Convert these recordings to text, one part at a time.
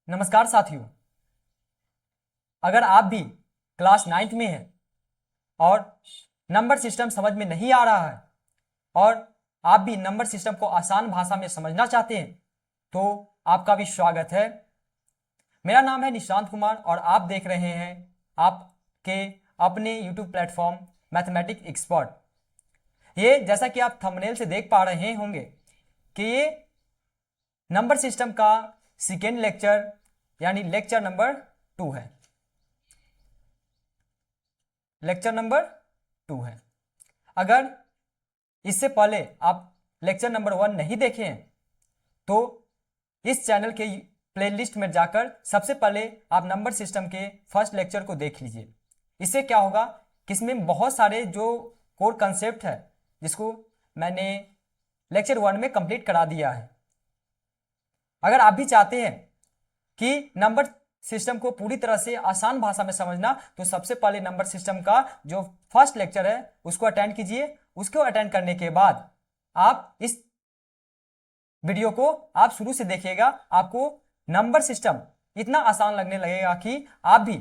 नमस्कार साथियों, अगर आप भी क्लास 9th में हैं और नंबर सिस्टम समझ में नहीं आ रहा है और आप भी नंबर सिस्टम को आसान भाषा में समझना चाहते हैं तो आपका भी स्वागत है। मेरा नाम है निशांत कुमार और आप देख रहे हैं आपके अपने YouTube प्लेटफॉर्म मैथमेटिक्स एक्सपर्ट। ये जैसा कि आप थंबनेल से देख पा रहे होंगे कि ये नंबर सिस्टम का सेकेंड लेक्चर यानी लेक्चर नंबर 2 है। लेक्चर नंबर 2 है। अगर इससे पहले आप लेक्चर नंबर 1 नहीं देखे हैं तो इस चैनल के प्लेलिस्ट में जाकर सबसे पहले आप नंबर सिस्टम के फर्स्ट लेक्चर को देख लीजिए। इससे क्या होगा कि इसमें बहुत सारे जो कोर कंसेप्ट है जिसको मैंने लेक्चर 1 में कंप्लीट करा दिया है। अगर आप भी चाहते हैं कि नंबर सिस्टम को पूरी तरह से आसान भाषा में समझना तो सबसे पहले नंबर सिस्टम का जो फर्स्ट लेक्चर है उसको अटेंड कीजिए। उसको अटेंड करने के बाद आप इस वीडियो को आप शुरू से देखिएगा। आपको नंबर सिस्टम इतना आसान लगने लगेगा कि आप भी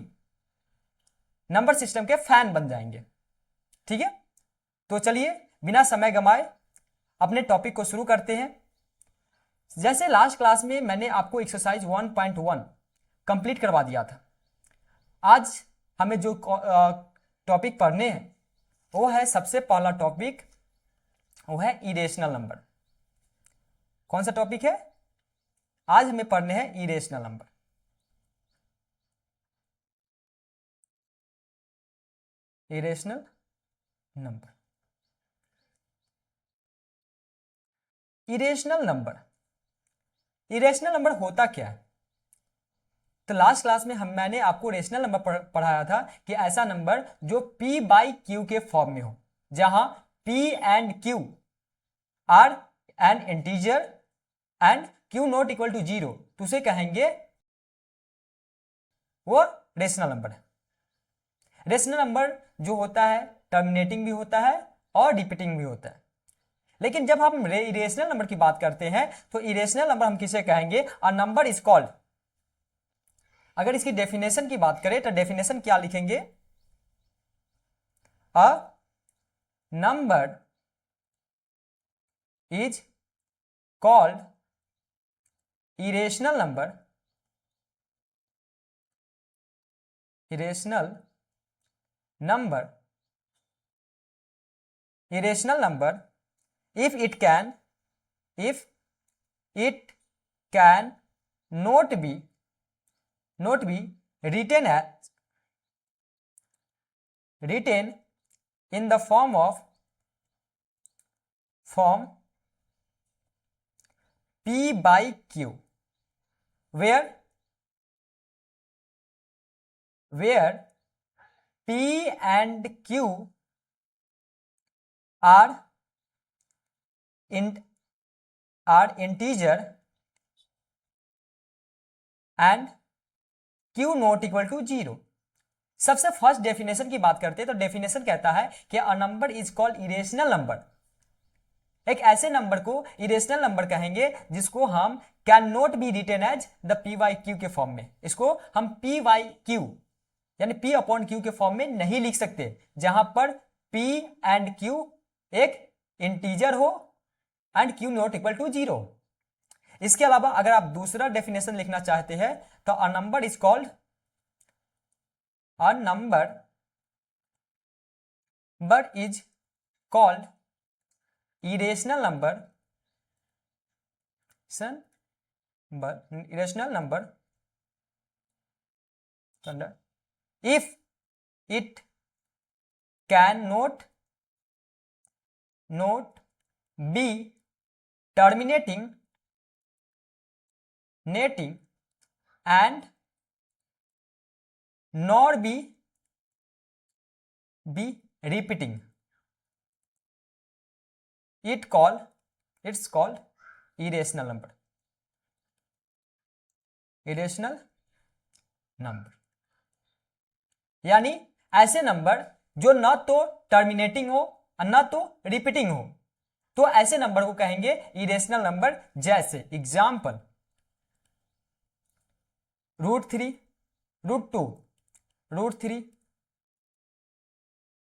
नंबर सिस्टम के फैन बन जाएंगे। ठीक है, तो चलिए बिना समय गंवाए अपने टॉपिक को शुरू करते हैं। जैसे लास्ट क्लास में मैंने आपको एक्सरसाइज 1.1 कंप्लीट करवा दिया था। आज हमें जो टॉपिक पढ़ने हैं वो है, सबसे पहला टॉपिक वो है इरेशनल नंबर। कौन सा टॉपिक है? आज हमें पढ़ने हैं irrational number. Irrational number. Irrational number, irrational number होता क्या है? तो लास्ट क्लास में मैंने आपको रेशनल नंबर पढ़ाया था कि ऐसा नंबर जो p बाई क्यू के फॉर्म में हो, जहां p and q are an integer and q not equal to 0, तो उसे कहेंगे वो रेशनल नंबर है। रेशनल नंबर जो होता है टर्मिनेटिंग भी होता है और रिपीटिंग भी होता है। लेकिन जब हम इरेशनल नंबर की बात करते हैं तो इरेशनल नंबर हम किसे कहेंगे? अ नंबर इज कॉल्ड, अगर इसकी डेफिनेशन की बात करें तो डेफिनेशन क्या लिखेंगे? अ number is called irrational number, irrational number, irrational number if it can not be written in the form p by q, where p and q are integer and q not equal to 0। सबसे first definition की बात करते हैं तो definition कहता है कि a number is called irrational number. एक ऐसे नंबर को इरेशनल नंबर कहेंगे जिसको हम can not be written as the P by Q के फॉर्म में। इसको हम पी वाई क्यू यानी पी अपॉन क्यू के फॉर्म में नहीं लिख सकते, जहां पर पी एंड क्यू एक इंटीजर हो and Q not equal to 0। इसके अलावा अगर आप दूसरा डेफिनेशन लिखना चाहते हैं तो अ number is called irrational number if it cannot be terminating and nor be repeating, it's called irrational number। Irrational number यानी ऐसे नंबर जो ना तो टर्मिनेटिंग हो और ना तो रिपीटिंग हो, तो ऐसे नंबर को कहेंगे इरेशनल नंबर। जैसे एग्जाम्पल √3, √2, √3,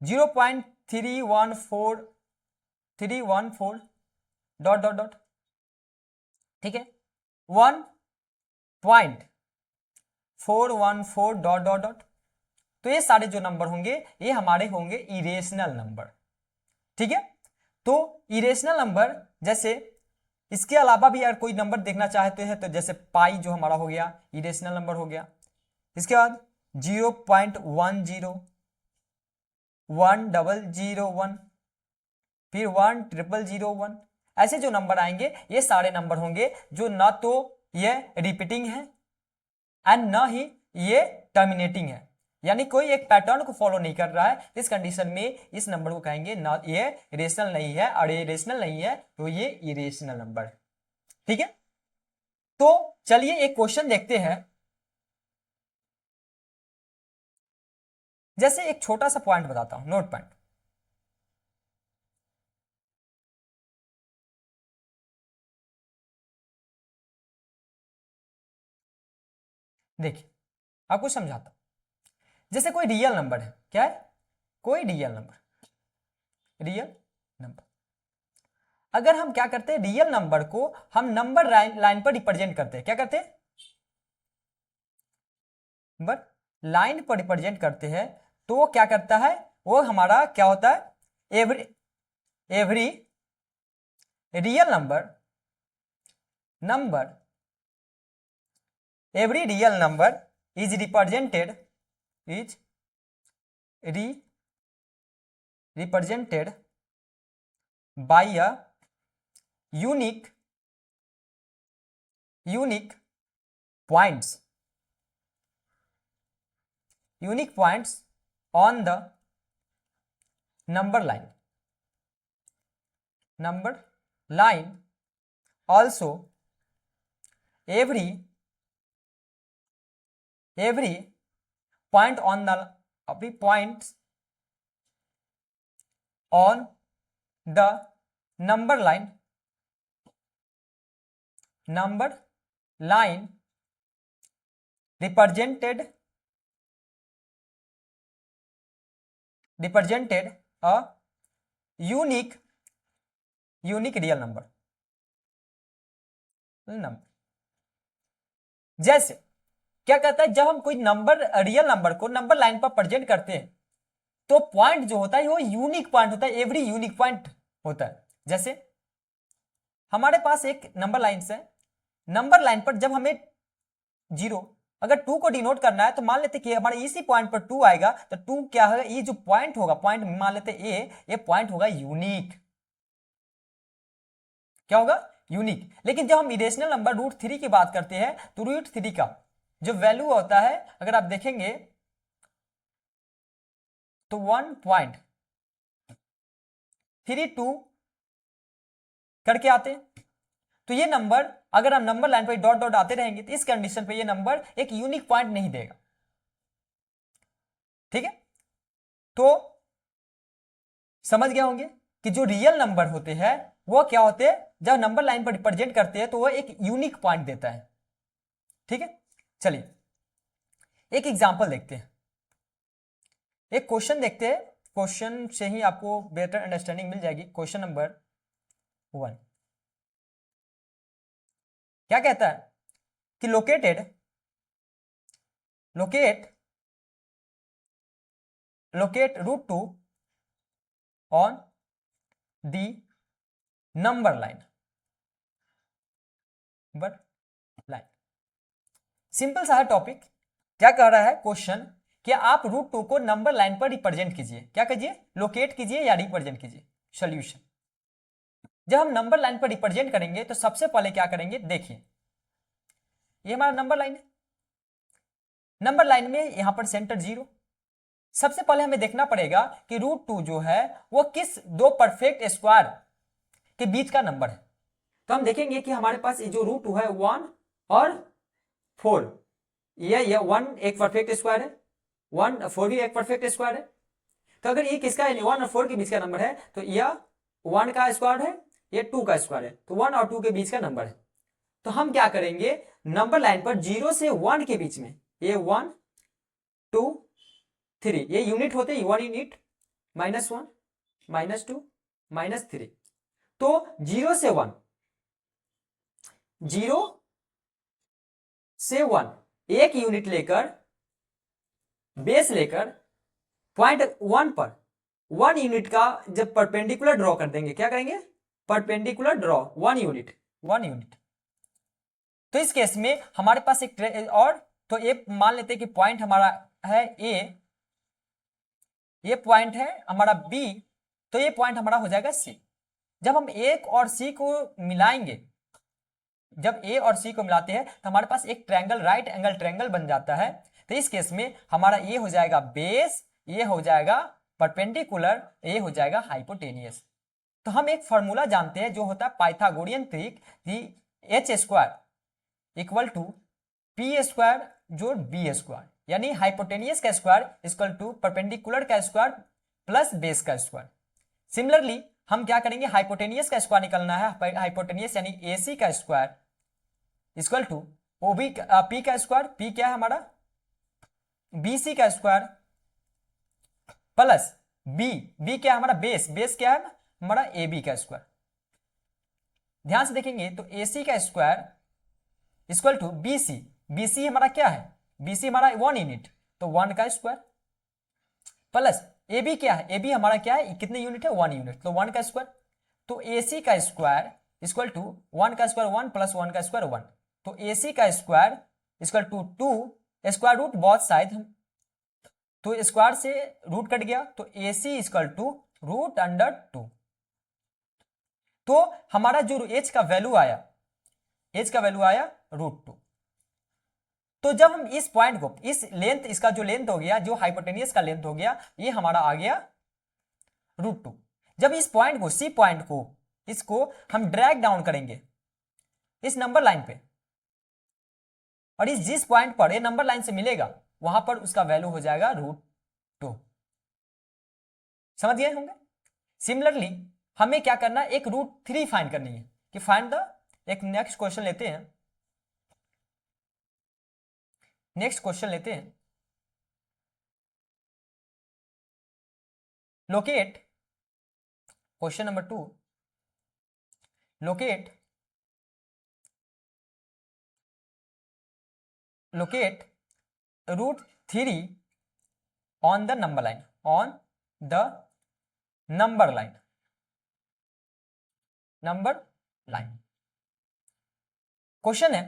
0.314 डॉट डॉट डॉट, ठीक है, 1.414 डॉट डॉट डॉट। तो ये सारे जो नंबर होंगे ये हमारे होंगे इरेशनल नंबर, ठीक है। तो इरेशनल नंबर, जैसे इसके अलावा भी अगर कोई नंबर देखना चाहते हैं तो जैसे पाई जो हमारा हो गया इरेशनल नंबर हो गया। इसके बाद 0.10, 1001, फिर 1001, ऐसे जो नंबर आएंगे ये सारे नंबर होंगे जो ना तो ये रिपीटिंग है एंड ना ही ये टर्मिनेटिंग है, यानी कोई एक पैटर्न को फॉलो नहीं कर रहा है। इस कंडीशन में इस नंबर को कहेंगे ना ये रेशनल नहीं है, और ये रेशनल नहीं है तो ये इरेशनल नंबर, ठीक है। तो चलिए एक क्वेश्चन देखते हैं। जैसे एक छोटा सा पॉइंट बताता हूं, नोट पॉइंट। देखिए आपको समझाता हूं। जैसे कोई रियल नंबर है, क्या है, कोई रियल नंबर, रियल नंबर। अगर हम क्या करते हैं, रियल नंबर को हम नंबर लाइन पर रिप्रेजेंट करते हैं, क्या करते हैं, नंबर लाइन पर रिप्रेजेंट करते हैं। तो वो क्या करता है, वो हमारा क्या होता है, every real number every real number is represented by a unique points on the number line. Also every point on the number line represented a unique real number। जैसे क्या कहता है, जब हम कोई नंबर रियल नंबर को number line पर present करते हैं तो पॉइंट जो होता है वो यूनिक पॉइंट होता है, एवरी यूनिक पॉइंट होता है। जैसे हमारे पास एक नंबर लाइन है, नंबर लाइन पर जब हमें 0 अगर 2 को डिनोट करना है तो मान लेते कि हमारे इसी पॉइंट पर 2 आएगा, तो 2 क्या होगा, ये जो पॉइंट होगा, पॉइंट मान लेते ये पॉइंट होगा यूनिक, क्या होगा, यूनिक। लेकिन जब हम इरेशनल नंबर √3 की बात करते हैं तो √3 का जो वैल्यू होता है, अगर आप देखेंगे तो 1.32 करके आते हैं। तो ये नंबर अगर हम नंबर लाइन पर डॉट डॉट आते रहेंगे तो इस कंडीशन पे ये नंबर एक यूनिक पॉइंट नहीं देगा, ठीक है। तो समझ गए होंगे कि जो रियल नंबर होते हैं वो क्या होते हैं, जब नंबर लाइन पर रिप्रेजेंट करते हैं तो वो एक यूनिक पॉइंट देता है, ठीक है। चलिए एक एग्जांपल देखते हैं, एक क्वेश्चन देखते हैं, क्वेश्चन से ही आपको बेटर अंडरस्टैंडिंग मिल जाएगी। क्वेश्चन नंबर 1 क्या कहता है कि locate √2 on the number line. Simple सा है टॉपिक। क्या कह रहा है क्वेश्चन कि आप √2 को नंबर लाइन पर रिप्रेजेंट कीजिए, क्या कीजिए, लोकेट कीजिए या रिप्रेजेंट कीजिए। सॉल्यूशन, जब हम नंबर लाइन पर रिप्रेजेंट करेंगे तो सबसे पहले क्या करेंगे, देखिए ये हमारा नंबर लाइन है, नंबर लाइन में यहां पर सेंटर 0। सबसे पहले हमें देखना पड़ेगा कि √2 जो है वो किस दो परफेक्ट स्क्वायर के बीच का नंबर है। तो हम देखेंगे कि हमारे पास ये जो √2 है 1 और 4, ये 1 एक परफेक्ट स्क्वायर है, 1 4 भी एक परफेक्ट स्क्वायर है। तो अगर ये किसका है, 1 और 4 के बीच का नंबर है, तो यह 1 का स्क्वायर है, ये 2 का स्क्वायर है, तो 1 और 2 के बीच का नंबर है। तो हम क्या करेंगे, नंबर लाइन पर 0 से 1 के बीच में, ये 1 2 3 ये यूनिट होते हैं, 1 यूनिट, -1 -2 -3, तो 0 से 1, 0 से 1 एक यूनिट लेकर, बेस लेकर पॉइंट 1 पर 1 यूनिट का जब परपेंडिकुलर ड्रॉ कर देंगे, क्या करेंगे, परपेंडिकुलर ड्रॉ 1 यूनिट, 1 यूनिट। तो इस केस में हमारे पास एक और, तो ये मान लेते हैं कि पॉइंट हमारा है ए, ये पॉइंट है हमारा बी, तो ये पॉइंट हमारा हो जाएगा सी। जब हम ए और सी को मिलाएंगे, जब ए और सी को मिलाते हैं तो हमारे पास एक ट्रायंगल, राइट एंगल ट्रायंगल बन जाता है। तो इस केस में हमारा ये हो जाएगा बेस, ये हो जाएगा परपेंडिकुलर, ये हो जाएगा हाइपोटेनियस। तो हम एक फॉर्मूला जानते हैं जो होता है Pythagorean trick, H square equal to P square जोड़ बी स्क्वायर, यानी हाइपोटेनियस का स्क्वायर इक्वल टू परपेंडिकुलर का स्क्वायर प्लस बेस का स्क्वायर। सिमिलरली हम क्या करेंगे, हाइपोटेनियस का स्क्वायर निकलना है, हाइपोटेनियस यानी ए सी का square equal to OB P का स्क्वायर, पी क्या है हमारा बी सी का स्क्वायर प्लस बी, बी क्या है हमारा बेस, बेस क्या है हमारा ए बी का स्क्वायर। ध्यान से देखेंगे तो ए सी का square equal to B C, B C हमारा क्या है, बी सी हमारा 1 यूनिट, तो 1 का स्क्वायर प्लस ए बी क्या है, ए बी हमारा क्या है, कितने यूनिट है, 1 यूनिट, तो 1 का स्क्वायर। तो ए सी का स्क्वायर इक्वल टू 1 का स्क्वायर 1 प्लस 1 का स्क्वायर 1, तो ए सी का square equal to 2 square root both side, तो स्क्वायर से रूट कट गया, तो A C equal to root under 2। तो हमारा जो एच का वैल्यू आया, एच का वैल्यू आया √2। तो जब हम इस पॉइंट को, इस लेंथ, इसका जो लेंथ हो गया, जो हाइपोटेनियस का लेंथ हो गया, ये हमारा आ गया √2। जब इस पॉइंट को, सी पॉइंट को, इसको हम ड्रैग डाउन करेंगे इस नंबर लाइन पे, और इस जिस पॉइंट पर ये नंबर लाइन से मिलेगा वहां पर उसका वैल्यू हो जाएगा √2। समझ गए होंगे। सिमिलरली हमें क्या करना है, एक √3 फाइंड करनी है, कि फाइंड द, एक नेक्स्ट क्वेश्चन लेते हैं, नेक्स्ट क्वेश्चन लेते हैं, locate, question number 2, locate √3 on the number line, on the number line, number line. Question है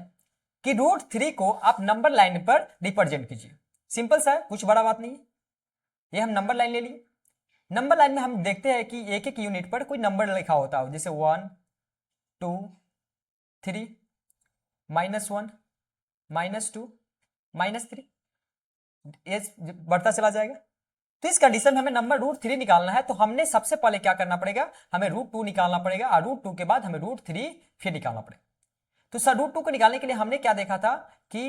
कि √3 को आप नंबर लाइन पर रिप्रेजेंट कीजिए। सिंपल सा है, कुछ बड़ा बात नहीं है। ये हम नंबर लाइन ले लिए, नंबर लाइन में हम देखते हैं कि एक एक यूनिट पर कोई नंबर लिखा होता हो, जैसे 1 2 3 -1 -2 -3, ये बढ़ता चला जाएगा। तो इस कंडीशन में हमें नंबर √3 निकालना है, तो हमने सबसे पहले क्या करना पड़ेगा, हमें √2 निकालना पड़ेगा, और √2 के बाद हमें √3 फिर निकालना पड़ेगा। तो सर √2 को निकालने के लिए हमने क्या देखा था कि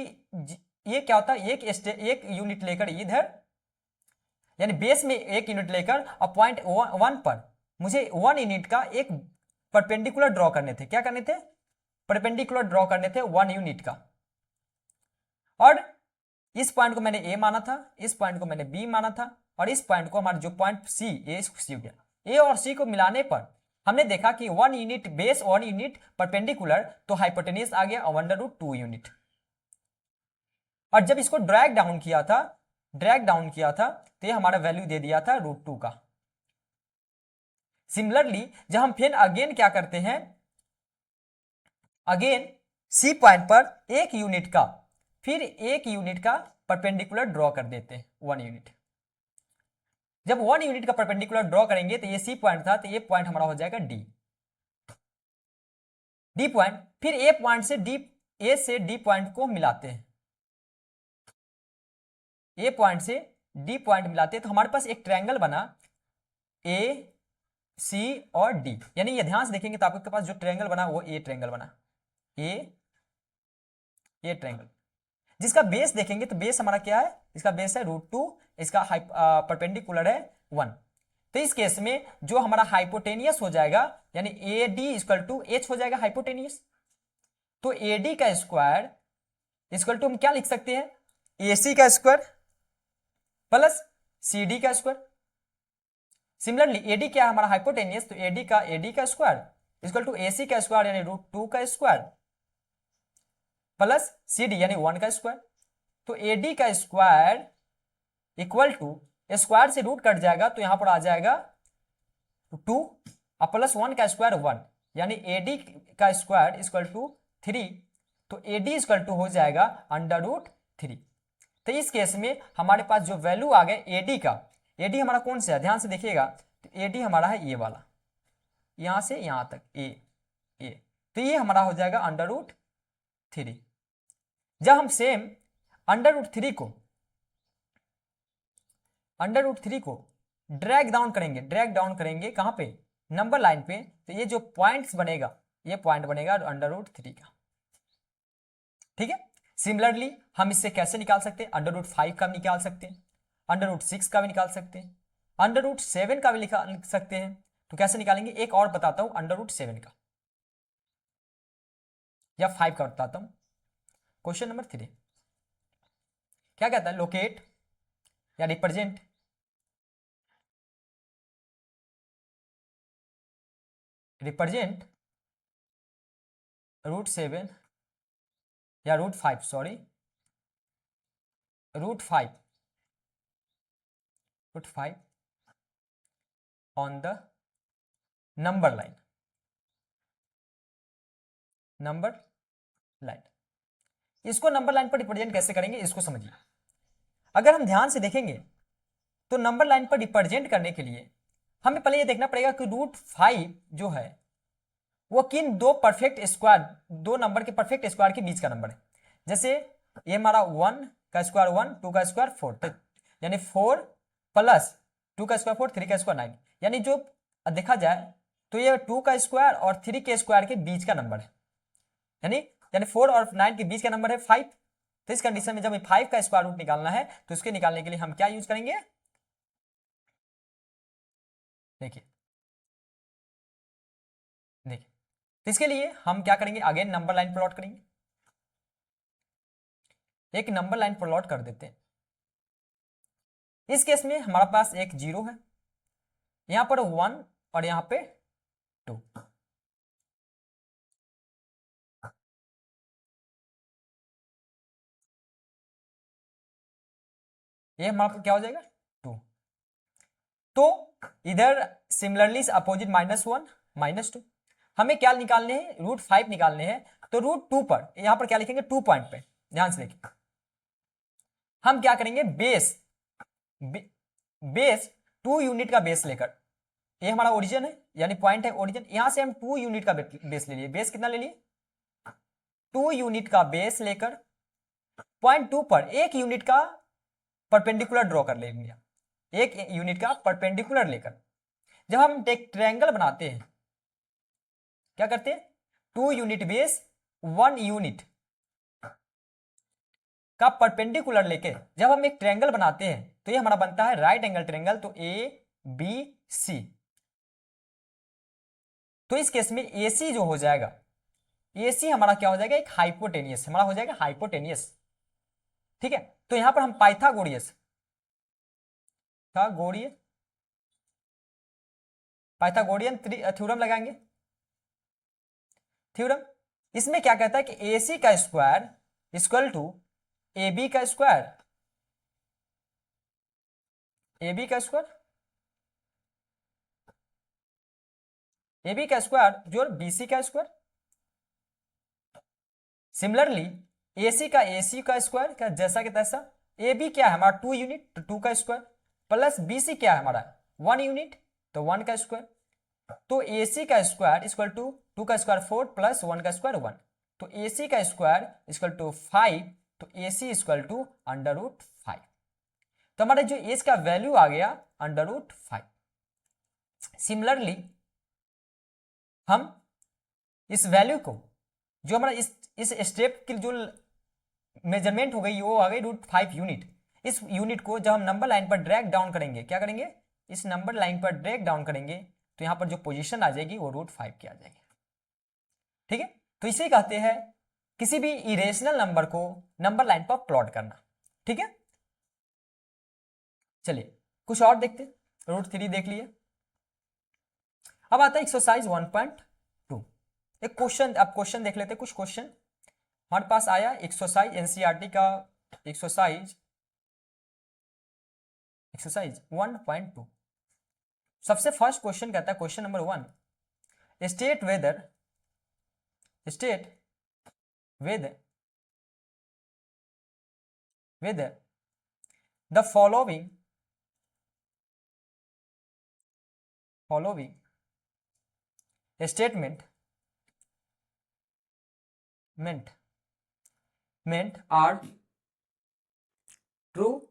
ये क्या होता है, एक यूनिट लेकर इधर, यानी बेस में एक यूनिट लेकर, और पॉइंट 1 पर मुझे 1 यूनिट का एक परपेंडिकुलर ड्रॉ करने थे, क्या करने थे, परपेंडिकुलर ड्रॉ करने थे 1 यूनिट का। और इस पॉइंट को मैंने ए माना था, इस पॉइंट को मैंने बी माना था, और इस पॉइंट को हमारा जो पॉइंट सी, ए सी हो गया। ए और सी को मिलाने पर हमने देखा कि 1 यूनिट बेस, 1 यूनिट परपेंडिकुलर, तो हाइपोटेनियस आ गया √2 यूनिट। और जब इसको ड्रैग डाउन किया था, तो ये हमारा वैल्यू दे दिया था √2 का। सिमिलरली जब हम फिर अगेन क्या करते हैं, अगेन सी पॉइंट पर एक यूनिट का, फिर एक यूनिट का परपेंडिकुलर ड्रॉ कर देते हैं, 1 यूनिट। जब 1 यूनिट का परपेंडिकुलर ड्रॉ करेंगे तो ये सी पॉइंट था, तो ये पॉइंट हमारा हो जाएगा डी पॉइंट। फिर ए पॉइंट से डी पॉइंट को मिलाते हैं, ए पॉइंट से डी पॉइंट मिलाते हैं, तो हमारे पास एक ट्रायंगल बना ए सी और डी, यानी ये ध्यान से देखेंगे तो आपके पास जो ट्रायंगल बना वो ए ट्रायंगल बना, ए ट्रायंगल। जिसका बेस देखेंगे तो बेस हमारा क्या है, इसका बेस है √2, इसका परपेंडिकुलर है 1। तो इस केस में जो हमारा हाइपोटेनियस हो जाएगा यानी A D equal to H हो जाएगा हाइपोटेनियस। तो ए डी का स्क्वायर इक्वल टू हम क्या लिख सकते हैं, ए सी का स्क्वायर प्लस सी डी का स्क्वायर। सिमिलरली एडी क्या है हमारा हाइपोटेनियस, तो एडी का square equal to A C का स्क्वायर यानी √2 का स्क्वायर प्लस सी डी यानी 1 का स्क्वायर। तो एडी का स्क्वायर इक्वल टू स्क्वायर से रूट कट जाएगा तो यहां पर आ जाएगा 2 और प्लस 1 का स्क्वायर 1 यानी एडी का स्क्वायर इक्वल टू 3। तो एडी इक्वल टू हो जाएगा √3। तो इस केस में हमारे पास जो वैल्यू आ गए एडी का, एडी हमारा कौन सा है ध्यान से देखिएगा, तो एडी हमारा है ये वाला, यहां से यहां तक ए, तो ये हमारा हो जाएगा √3। जब हम सेम √3 को ड्रैग डाउन करेंगे कहां पे, नंबर लाइन पे, तो ये जो पॉइंट्स बनेगा ये पॉइंट बनेगा √3 का। ठीक है, सिमिलरली हम इससे कैसे निकाल सकते हैं, √5 का भी निकाल सकते हैं, √6 का भी निकाल सकते हैं, √7 का भी निकाल सकते हैं। तो कैसे निकालेंगे, एक और बताता हूं √7 का या 5 का बताता हूं। क्वेश्चन नंबर 3 क्या कहता है, लोकेट या रिप्रेजेंट √7 या √5 sorry √5 on the number line इसको नंबर लाइन पर रिप्रेजेंट कैसे करेंगे इसको समझिए। अगर हम ध्यान से देखेंगे तो नंबर लाइन पर रिप्रेजेंट करने के लिए हमें पहले ये देखना पड़ेगा कि √5 जो है वो किन दो नंबर के परफेक्ट स्क्वायर के बीच का नंबर है। जैसे ये हमारा 1 का स्क्वायर 1, 2 का स्क्वायर 4, यानी 4 प्लस 2 का स्क्वायर 4, 3 का स्क्वायर 9, यानी जो देखा जाए तो ये 2 का स्क्वायर और 3 के स्क्वायर के बीच का नंबर है, यानी 4 और 9 के बीच का नंबर है 5। तो इस कंडीशन में जब 5 का स्क्वायर रूट निकालना है तो इसके निकालने के लिए हम क्या यूज करेंगे, देखिए तो इसके लिए हम क्या करेंगे, अगेन नंबर लाइन प्लॉट करेंगे। एक नंबर लाइन प्लॉट कर देते हैं। इस केस में हमारे पास एक 0 है, यहां पर 1 और यहां पे 2। ये हमारा क्या हो जाएगा 2। तो इधर सिमिलरली अपोजिट -1 -2 हमें क्या निकालने हैं, √5 निकालने हैं। तो √2 पर यहां पर क्या लिखेंगे, 2 पॉइंट पे ध्यान से देखिए, हम क्या करेंगे, बेस 2 यूनिट का बेस लेकर, ये हमारा ओरिजिन है यानी पॉइंट है ओरिजिन, यहां से हम 2 यूनिट का बेस ले लिए। बेस कितना ले लिए, 2 यूनिट का बेस लेकर पॉइंट 2 पर 1 यूनिट का परपेंडिकुलर ड्रॉ कर लेंगे, 1 यूनिट का परपेंडिकुलर लेकर। जब हम एक ट्रायंगल बनाते हैं क्या करते हैं, 2 यूनिट बेस 1 यूनिट का परपेंडिकुलर लेके जब हम एक ट्रायंगल बनाते हैं तो ये हमारा बनता है राइट एंगल ट्रायंगल, तो ABC। तो इस केस में AC जो हो जाएगा, AC हमारा क्या हो जाएगा, एक हाइपोटेनियस हमारा हो जाएगा हाइपोटेनियस। ठीक है, तो यहां पर हम पाइथागोरियन थ्योरम लगाएंगे। थ्योरम इसमें क्या कहता है कि AC का स्क्वायर इक्वल टू AB का स्क्वायर, AB का जो BC का स्क्वायर। सिमिलरली AC का AC का स्क्वायर क्या जैसा कि तैसा, AB क्या है हमारा 2 यूनिट तो 2 का स्क्वायर, प्लस BC क्या है हमारा 1 यूनिट तो 1 का स्क्वायर। तो AC का स्क्वायर इक्वल टू 2 का स्क्वायर 4 प्लस 1 का स्क्वायर 1, तो AC का स्क्वायर इक्वल टू 5, तो AC इक्वल टू √5। तो हमारे जो एज का वैल्यू आ गया √5। सिमिलरली हम इस वैल्यू को जो हमारा इस स्टेप की जो मेजरमेंट हो गई, वो आ गई √5 यूनिट। इस यूनिट को जब हम नंबर लाइन पर ड्रैग डाउन करेंगे, क्या करेंगे, इस नंबर लाइन पर ड्रैग डाउन करेंगे तो यहाँ पर जो पोजीशन आ जाएगी वो √5 की आ जाएगी। ठीक है, तो इसे कहते हैं किसी भी इरेशनल नंबर को नंबर लाइन पर प्लॉट करना। ठीक है, चलिए कुछ और देखते हैं। √3 देख लिए। अब आता है एक्सरसाइज 1.2। एक क्वेश्चन, अब क्वेश्चन देख लेते हैं। कुछ क्वेश्चन हमारे पास आया एक्सरसाइज एनसीईआरटी का, एक्सरसाइज 1.2। सबसे फर्स्ट क्वेश्चन कहता है, question number 1, state whether the following statement are true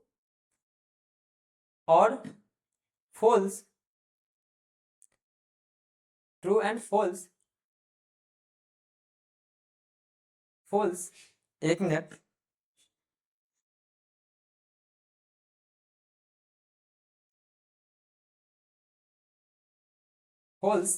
or false, true and false, एक मिनट, false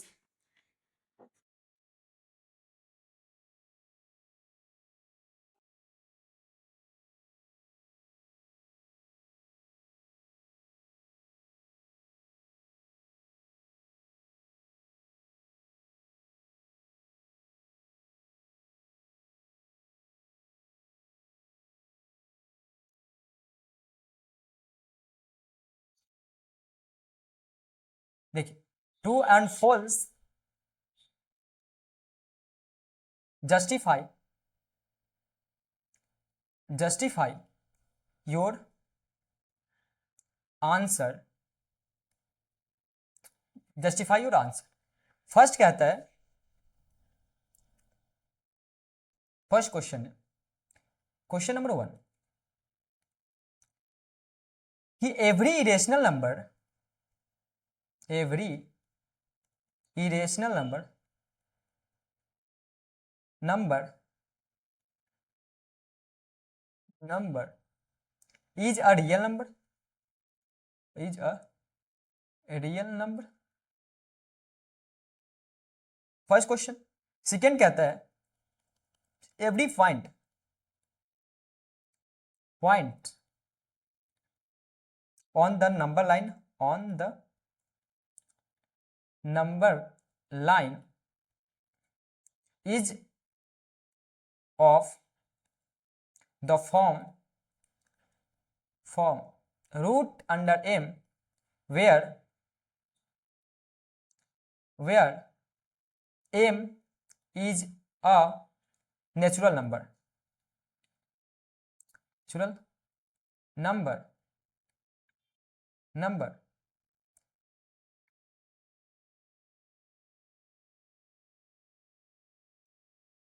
देखिए, true and false justify your answer, first कहता है, फर्स्ट क्वेश्चन है, क्वेश्चन नंबर 1 कि every irrational number is a real number, first question. Second कहता है every point on the number line is of the form root under m where m is a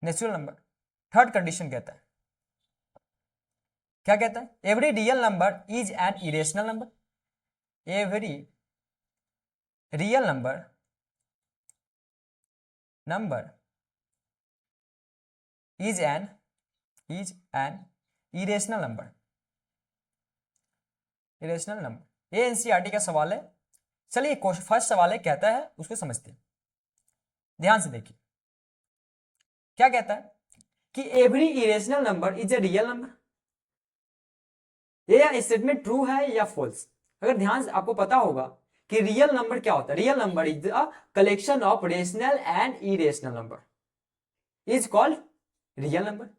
natural number, third condition कहता है, क्या कहता है, every real number is an irrational number, every real number is an irrational number. ये NCERT का सवाल है। चलिए फर्स्ट सवाल है, कहता है उसको समझते हैं, ध्यान से देखिए। क्या कहता है कि every irrational number is a real number. ये स्टेटमेंट ट्रू है या फॉल्स? अगर ध्यान से आपको पता होगा कि रियल नंबर क्या होता है, real number is a collection of rational and irrational number, is called real number.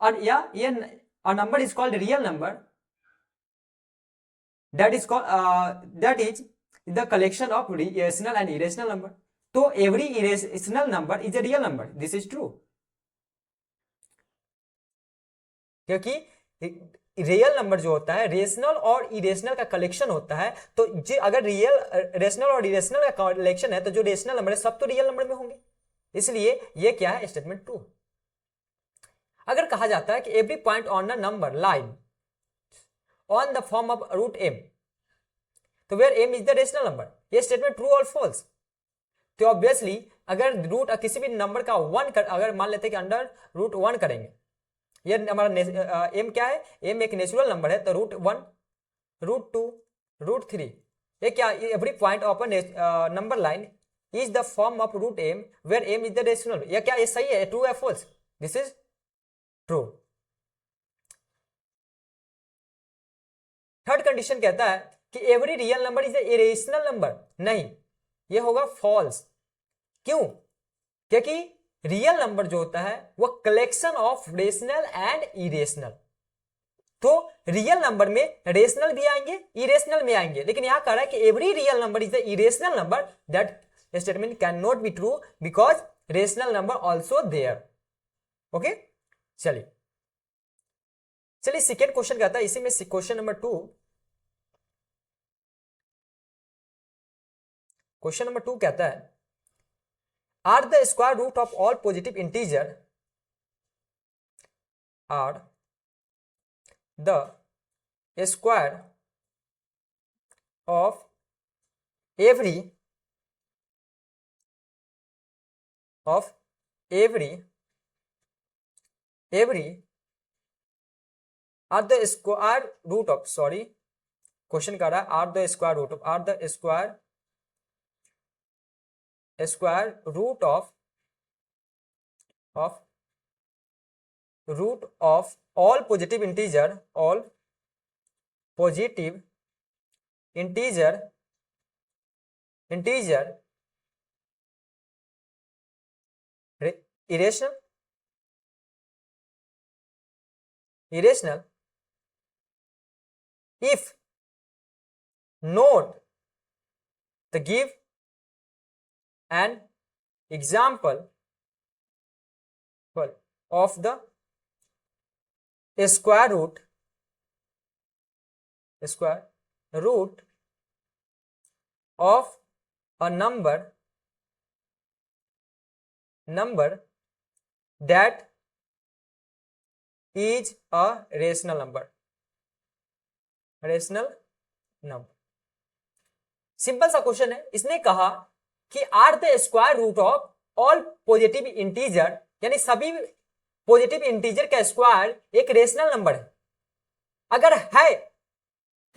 और या ये number is called real number, that is the collection of rational and irrational number. तो every irrational number is a real number, this is true, क्योंकि real number जो होता है rational और irrational का कलेक्शन होता है। तो अगर रेशनल और इरेशनल का कलेक्शन है तो जो रेशनल नंबर है सब तो रियल नंबर में होंगे, इसलिए ये क्या है, स्टेटमेंट ट्रू। अगर कहा जाता है कि every point on a number line on the form of root m, तो where m is the rational number, ये स्टेटमेंट ट्रू और फॉल्स। तो ऑब्वियसली अगर रूट किसी भी नंबर का 1 अगर मान लेते हैं कि अंडर रूट 1 करेंगे ये हमारा एम क्या है, एम एक नेचुरल नंबर है, तो √1, √2, √3, ये क्या, every point of a number line is the form of √m where m is the rational. ये क्या, ये सही है, ट्रू है false? This is true. Third condition कहता है कि every real number is a irrational number. नहीं, ये होगा फॉल्स। क्यों? क्योंकि रियल नंबर जो होता है वो collection of rational and irrational, तो रियल नंबर में रेशनल भी आएंगे, इरेशनल में आएंगे, लेकिन यहां कह रहा है कि every real number is the irrational number, that statement can not be true because rational number also there. Okay, चलिए सेकेंड क्वेश्चन कहता है, इसी में क्वेश्चन नंबर 2, क्वेश्चन नंबर 2 कहता है are the square root of all positive integer are the square of every are the square root of, sorry question कह रहा है are the square root of, are the square root of all positive integer, all positive integer irrational if not the give an example of the square root of a number that is a rational number। Simple सा question है। इसने कहा कि are the square root of all positive integer, यानी सभी positive integer का square एक rational number है। अगर है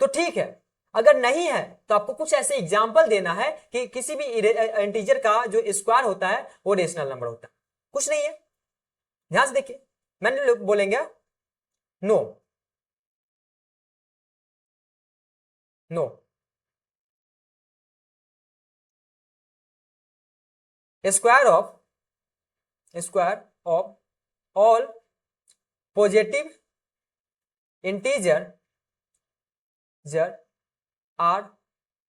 तो ठीक है, अगर नहीं है तो आपको कुछ ऐसे एग्जांपल देना है कि किसी भी इंटीजर का जो स्क्वायर होता है वो रेशनल नंबर होता है। कुछ नहीं है, ध्यान से देखिए, मैंने बोलेंगे no square of all positive integer are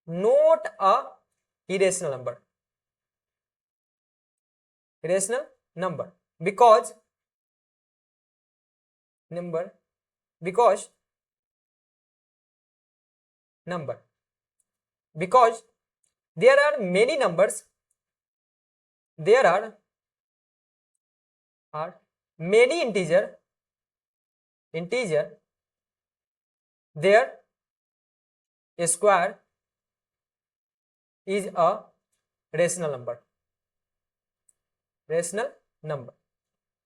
not a irrational number because there are many numbers, there are many integer their square is a rational number।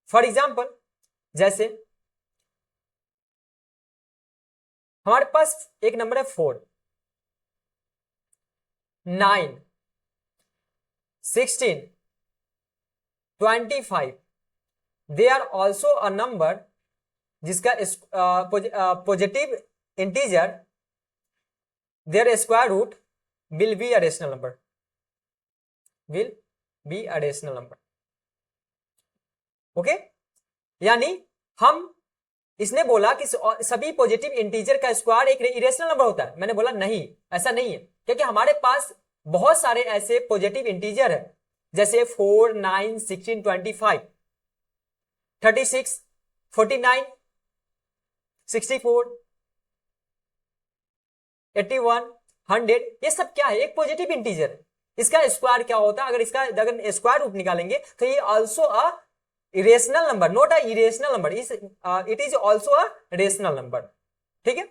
For example, जैसे हमारे पास एक नंबर है 4, 9, 16, 25, they are also a number जिसका positive integer their square root will be a rational number. Okay, यानी हम, इसने बोला कि सभी पॉजिटिव इंटीजर का स्क्वायर एक इरेशनल नंबर होता है। मैंने बोला नहीं, ऐसा नहीं है, क्योंकि हमारे पास बहुत सारे ऐसे पॉजिटिव इंटीजर है, जैसे 4, 9, 16, 25, 36, 49, 64, 81, 100, ये सब क्या है, एक पॉजिटिव इंटीजर है। इसका स्क्वायर क्या होता है, अगर स्क्वायर रूट निकालेंगे तो ये also a irrational number, not a irrational number, it is also a rational number। ठीक है,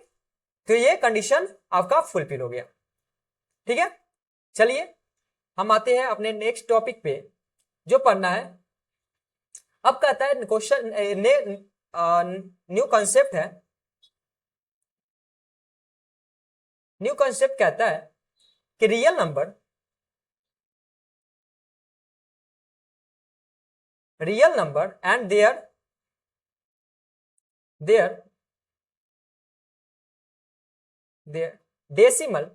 तो ये कंडीशन आपका फुलफिल हो गया। ठीक है, चलिए हम आते हैं अपने नेक्स्ट टॉपिक पे जो पढ़ना है। अब कहता है क्वेश्चन न्यू कॉन्सेप्ट है। न्यू कॉन्सेप्ट कहता है कि real number and their decimal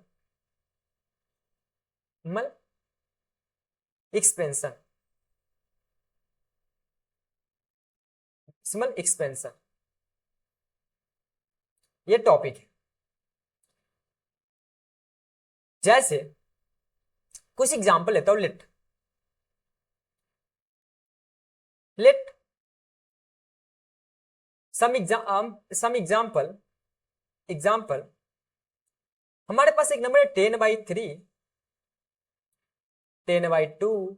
expansion ये टॉपिक है। जैसे कुछ एग्जांपल लेता हूं। लेट सम एग्जांपल हमारे पास एक नंबर है 10/3, 10/2,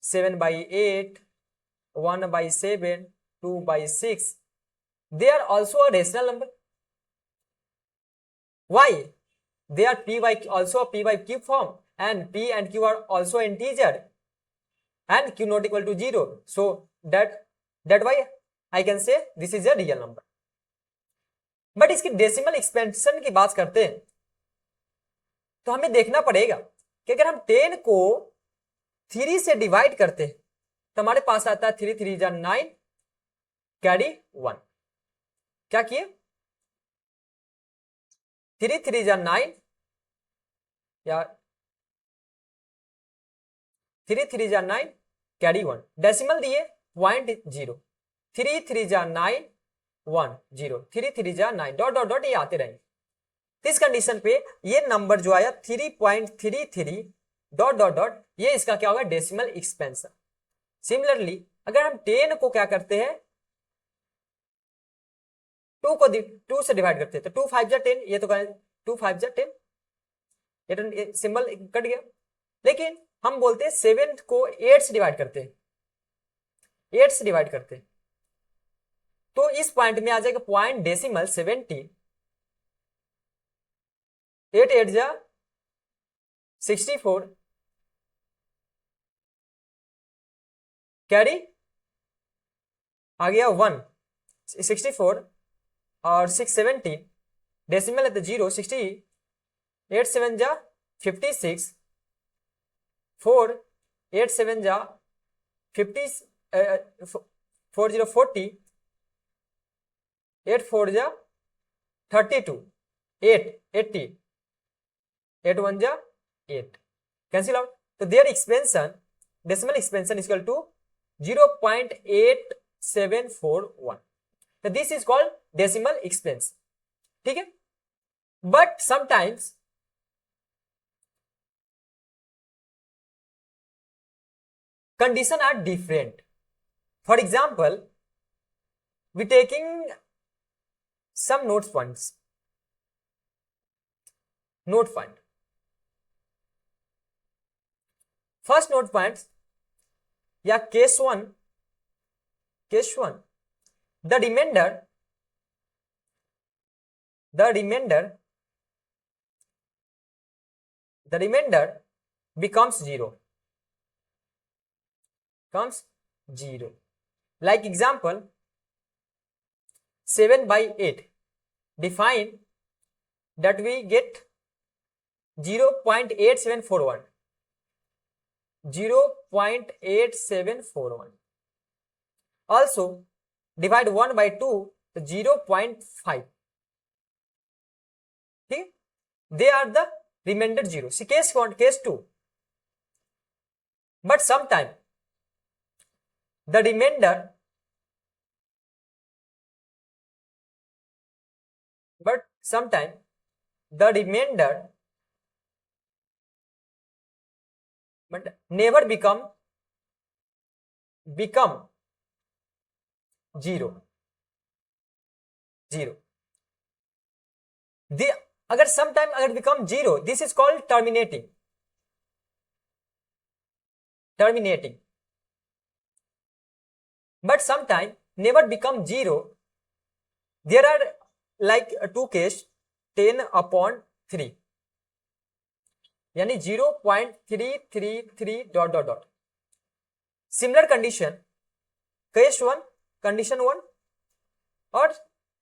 7/8, 1/7, 2/6. They are also a rational number. Why? They are also a p by q form, and p and q are also integer, and q not equal to 0. So that why I can say this is a real number. But इसकी decimal expansion की बात करते हैं तो हमें देखना पड़ेगा कि अगर हम 10 को 3 से डिवाइड करते हैं तो हमारे पास आता है 3 3 जा 9 कैरी 1। क्या किए? 3 3 जा 9 या 3 3 जा 9 कैरी 1। डेसिमल दिए 0.0, 3 3 जा 9 1 0, 3 3 जा 9 डॉट डॉट डॉट ये आते रहेंगे। इस कंडीशन पे ये नंबर जो आया 3.33 डॉट डॉट डॉट, ये इसका क्या होगा? Decimal expansion. सिमिलरली अगर हम 10 को क्या करते हैं 2 से डिवाइड करते हैं तो 2 5 जा 10, ये तो 2 5 जा 10, ये सिंबल कट गया। लेकिन हम बोलते हैं 7 को 8 से डिवाइड करते हैं, 8 से डिवाइड करते हैं तो इस पॉइंट में आ जाएगा पॉइंट डेसिमल 70, 8 8 जा 64 कैरी आ गया 1, 64 और 6 17, डेसिमल है तो 0, 60, 8 7 जा 56, 4 8 7 जा 50, 4 0 40, 8 4 जा 32, 8 80, 8 1 जा 8, कैंसिल आउट। तो their expansion decimal expansion equal to 0.8741। तो this is called decimal expansion, ठीक है। But sometimes condition are different. For example, we taking some note funds. Note fund. First note funds या case one, the remainder becomes 0. Like example 7/8, define that we get 0.8741, 0.8741. Also divide 1/2 to 0.5. ठीक, they are the remainder 0. See case 1, case 2. But sometime the remainder never become 0. अगर sometime अगर become 0, this is called terminating. But sometime never become 0. There are like two case 10/3 यानी 0.333 dot dot dot. Similar condition case 1, condition 1 और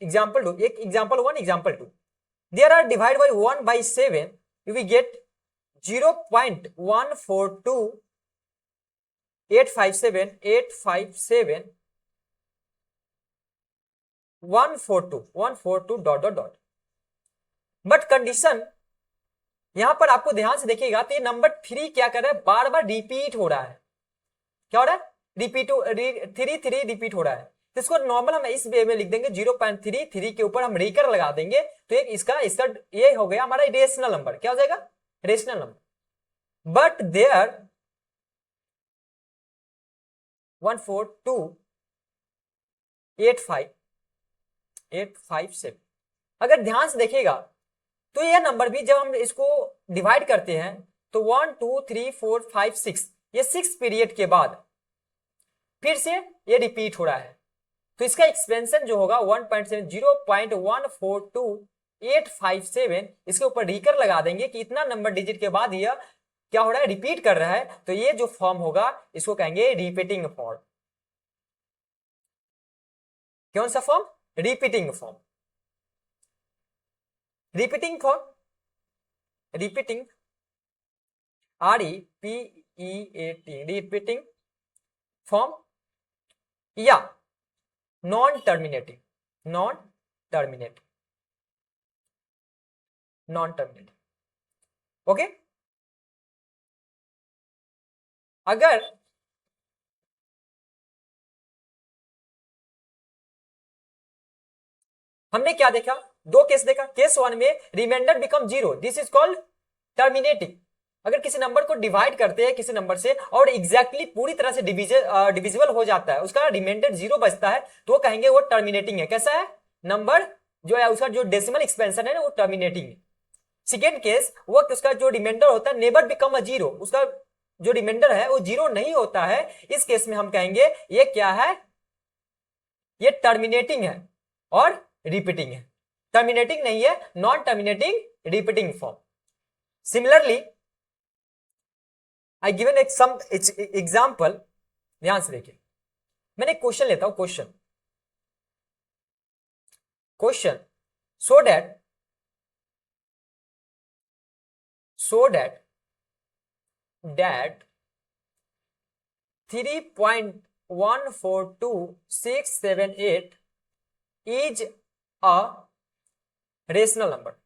example 2, एक example 1 example 2, there are divide by 1 by 7 you will get 0.142857 dot dot dot. But condition यहां पर आपको ध्यान से देखिएगा तो ये नंबर 3 क्या कर रहा है, बार बार रिपीट हो रहा है। क्या हो रहा है, रिपीट 3 रिपीट हो रहा है। तो इसको नॉर्मल हम इस वे में लिख देंगे, 0.33 के ऊपर हम रेकर लगा देंगे तो एक इसका ये हो गया हमारा रेशनल नंबर। क्या हो जाएगा, रेशनल नंबर। बट देयर 14285 अगर ध्यान से देखिएगा तो यह नंबर भी जब हम इसको डिवाइड करते हैं तो 1 2 3 4 5 6 ये 6 पीरियड के बाद फिर से ये रिपीट हो रहा है। तो इसका एक्सपेंशन जो होगा 1.0.142857 इसके ऊपर रिकर लगा देंगे कि इतना नंबर डिजिट के बाद यह क्या हो रहा है, रिपीट कर रहा है। तो ये जो फॉर्म होगा इसको कहेंगे रिपीटिंग फॉर्म। कौन सा form, repeating form. Repeating form, repeating REPEAT repeating form या non terminating, non terminating, non terminating. Okay, अगर हमने क्या देखा, दो केस देखा। केस 1 में remainder become 0, this is called terminating. अगर किसी नंबर को डिवाइड करते हैं किसी नंबर से और एग्जैक्टली पूरी तरह से डिविजिबल हो जाता है, उसका रिमाइंडर 0 बचता है तो वो कहेंगे वो टर्मिनेटिंग है। कैसा है, नंबर जो है उसका जो डेसिमल एक्सपेंशन है ना वो टर्मिनेटिंग है। सेकेंड केस वो उसका जो रिमाइंडर होता है नेवर बिकम अ 0, उसका जो रिमाइंडर है वो 0 नहीं होता है। इस केस में हम कहेंगे ये क्या है, ये टर्मिनेटिंग है और रिपीटिंग है। टर्मिनेटिंग नहीं है, non terminating, repeating form. Similarly I given एक सम एग्जांपल, ध्यान से देखिए। मैंने एक क्वेश्चन लेता हूं, question so that 3.142678 is a rational number.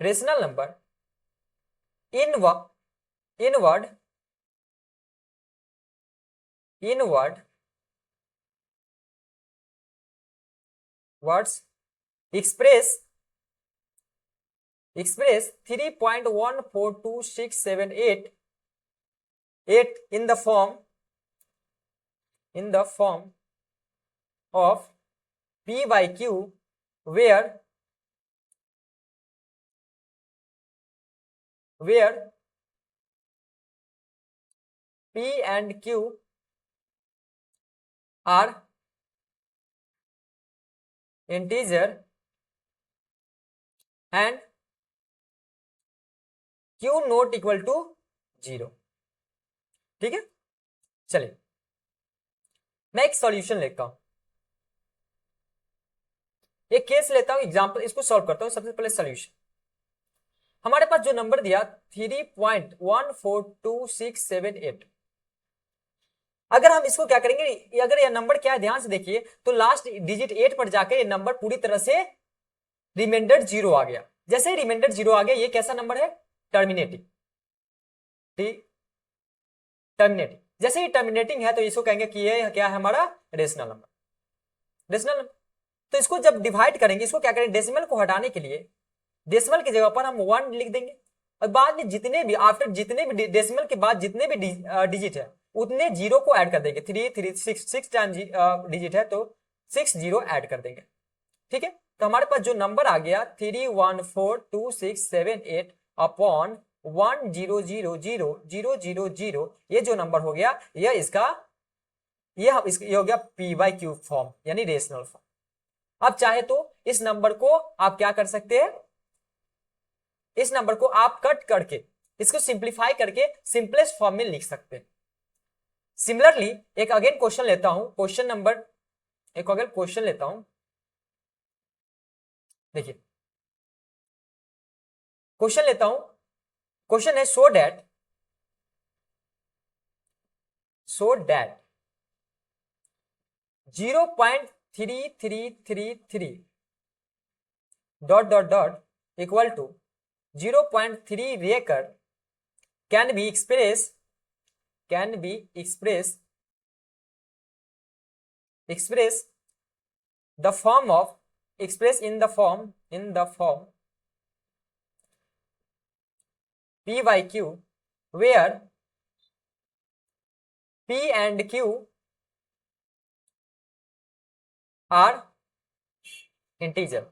Rational number inward words express 3.142678 in the form of P by Q, where P and Q are integer and Q not equal to 0। ठीक है, चलिए मैं एक solution लेता हूं, एक case लेता हूं, एग्जांपल, इसको सॉल्व करता हूं। सबसे पहले सॉल्यूशन, हमारे पास जो नंबर दिया 3.142678, अगर हम इसको क्या करेंगे, अगर यह नंबर क्या है ध्यान से देखिए तो लास्ट डिजिट 8 पर जाकर ये नंबर पूरी तरह से रिमाइंडर 0 आ गया। जैसे ही रिमाइंडर 0 आ गया ये कैसा नंबर है, टर्मिनेटिंग। टर्मिनेटिंग, जैसे ही टर्मिनेटिंग है तो इसको कहेंगे कि ये क्या है हमारा रेशनल नंबर। रेशनल नंबर, तो इसको जब डिवाइड करेंगे, इसको क्या करेंगे, डेसिमल को हटाने के लिए डेसिमल की जगह पर हम 1 लिख देंगे और बाद में जितने भी आफ्टर जितने भी डेसिमल के बाद जितने भी डिजिट है उतने 0 को ऐड कर देंगे। 6 टाइम डिजिट है तो 6 0 ऐड कर देंगे। ठीक है, तो हमारे पास जो नंबर आ गया 3142678 अपॉन 1000000, ये जो नंबर हो गया ये इसका ये हो गया P by Q फॉर्म यानी रेशनल फॉर्म। अब चाहे तो इस नंबर को आप क्या कर सकते हैं, इस नंबर को आप कट करके इसको सिंप्लीफाई करके सिंपलेस्ट फॉर्म में लिख सकते हैं। सिमिलरली एक अगेन क्वेश्चन लेता हूं, एक अगेन क्वेश्चन लेता हूं। देखिए क्वेश्चन लेता हूं, क्वेश्चन है so that 0.3333 dot dot dot equal to 0.3 recur can be expressed the form of express in the form p by q where p and q are integer,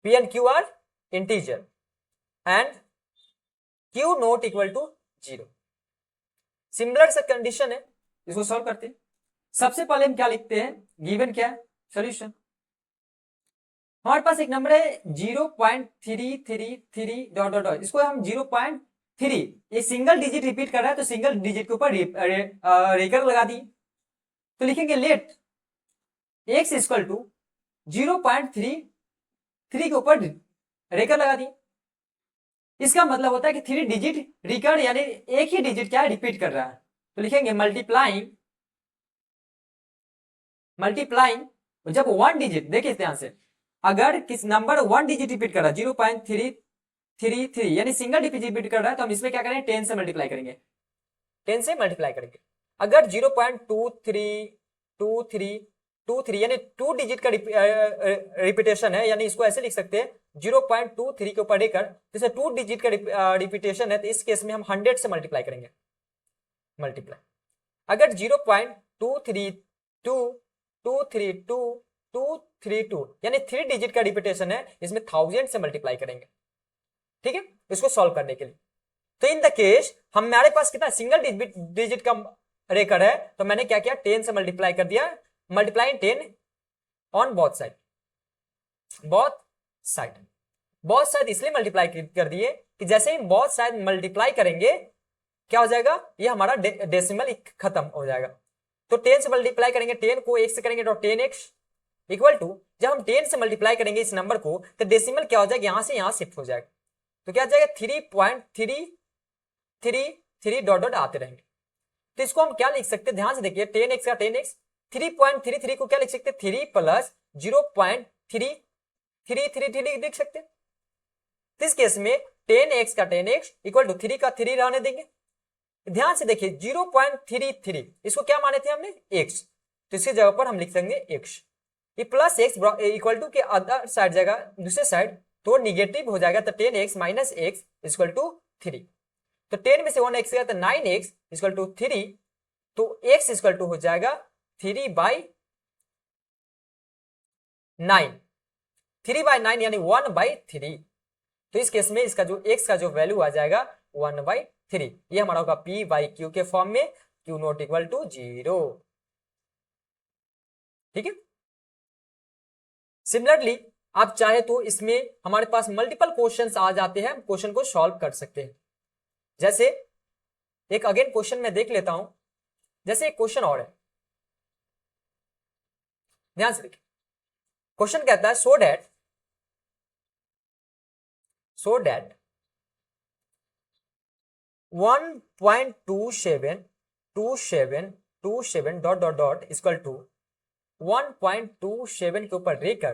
p and q are integer and q not equal to 0। Similar सा condition है, इसको solve करते हैं। सबसे पहले हम क्या लिखते हैं, गिवन क्या है सॉल्यूशन। हमारे पास एक नंबर है 0.333 डॉट डॉट डॉट, इसको हम 0.3 एक सिंगल डिजिट रिपीट कर रहा है तो सिंगल डिजिट के ऊपर रेकर लगा दिए, तो लिखेंगे लेट x इक्वल टू 0.33 के ऊपर रेकर लगा दिए। इसका मतलब होता है कि 3 डिजिट रिकर्ड यानी एक ही डिजिट क्या है रिपीट कर रहा है, तो लिखेंगे मल्टीप्लाइंग जब 1 डिजिट, देखिए ध्यान से, अगर किस नंबर 1 डिजिट रिपीट कर रहा है 0.333 यानी सिंगल डिजिट रिपीट कर रहा है तो हम इसमें क्या करेंगे 10 से मल्टीप्लाई करेंगे, 10 से मल्टीप्लाई करेंगे। अगर 0.2323 यानी 2 डिजिट का रिपीटेशन है, यानी इसको ऐसे लिख सकते हैं 0.23 के ऊपर लेकर, जैसे 2 डिजिट का रिपीटेशन है तो इस केस में हम 100 से मल्टीप्लाई करेंगे, मल्टीप्लाई। अगर 0.232232 यानी 3 डिजिट का रिपीटेशन है, इसमें 1000 से मल्टीप्लाई करेंगे, ठीक है, इसको सॉल्व करने के लिए। तो इन द केस हमारे पास कितना सिंगल डिजिट का रेकर है, तो मैंने क्या किया 10 से मल्टीप्लाई कर दिया, मल्टीप्लाइंग 10 ऑन बोथ साइड इसलिए मल्टीप्लाई कर दिए कि जैसे ही बोथ साइड मल्टीप्लाई करेंगे क्या हो जाएगा, ये हमारा डेसिमल खत्म हो जाएगा। तो 10 से मल्टीप्लाई करेंगे, 10 को 1 से करेंगे तो 10x इक्वल टू, जब हम 10 से मल्टीप्लाई करेंगे इस नंबर को तो डेसिमल क्या हो जाएगा, यहां से यहां शिफ्ट हो जाएगा, तो क्या हो जाएगा 3.333 डॉट डॉट आते रहेंगे। तो इसको हम क्या लिख सकते हैं, ध्यान से देखिए 10x का 10x, 3.33 को क्या लिख सकते हैं 3 प्लस 0.333 लिख सकते हैं। इस केस में 10x का 10x इक्वल टू 3 का 3 रहने देंगे। ध्यान से देखिए 0.33 इसको क्या माने थे हमने x, तो इसकी जगह पर हम लिख देंगे x, ये प्लस x इक्वल टू के अदर साइड जगह दूसरे साइड तो निगेटिव हो जाएगा, तो 10x minus x equal to 3, तो 10 में से 1x गया तो 9x इक्वल टू 3, तो x इक्वल टू हो जाएगा 3/9 यानी 1/3। तो इस केस में इसका जो x का जो वैल्यू आ जाएगा 1/3, ये हमारा होगा p बाई क्यू के फॉर्म में, q नॉट इक्वल टू 0, ठीक है। सिमिलरली आप चाहे तो इसमें हमारे पास मल्टीपल क्वेश्चंस आ जाते हैं, हम क्वेश्चन को सॉल्व कर सकते हैं। जैसे एक अगेन क्वेश्चन में देख लेता हूं, जैसे एक क्वेश्चन और है, ध्यान से देखिए। क्वेश्चन कहता है so that 1.27 dot dot dot equal to 1.27 के ऊपर recur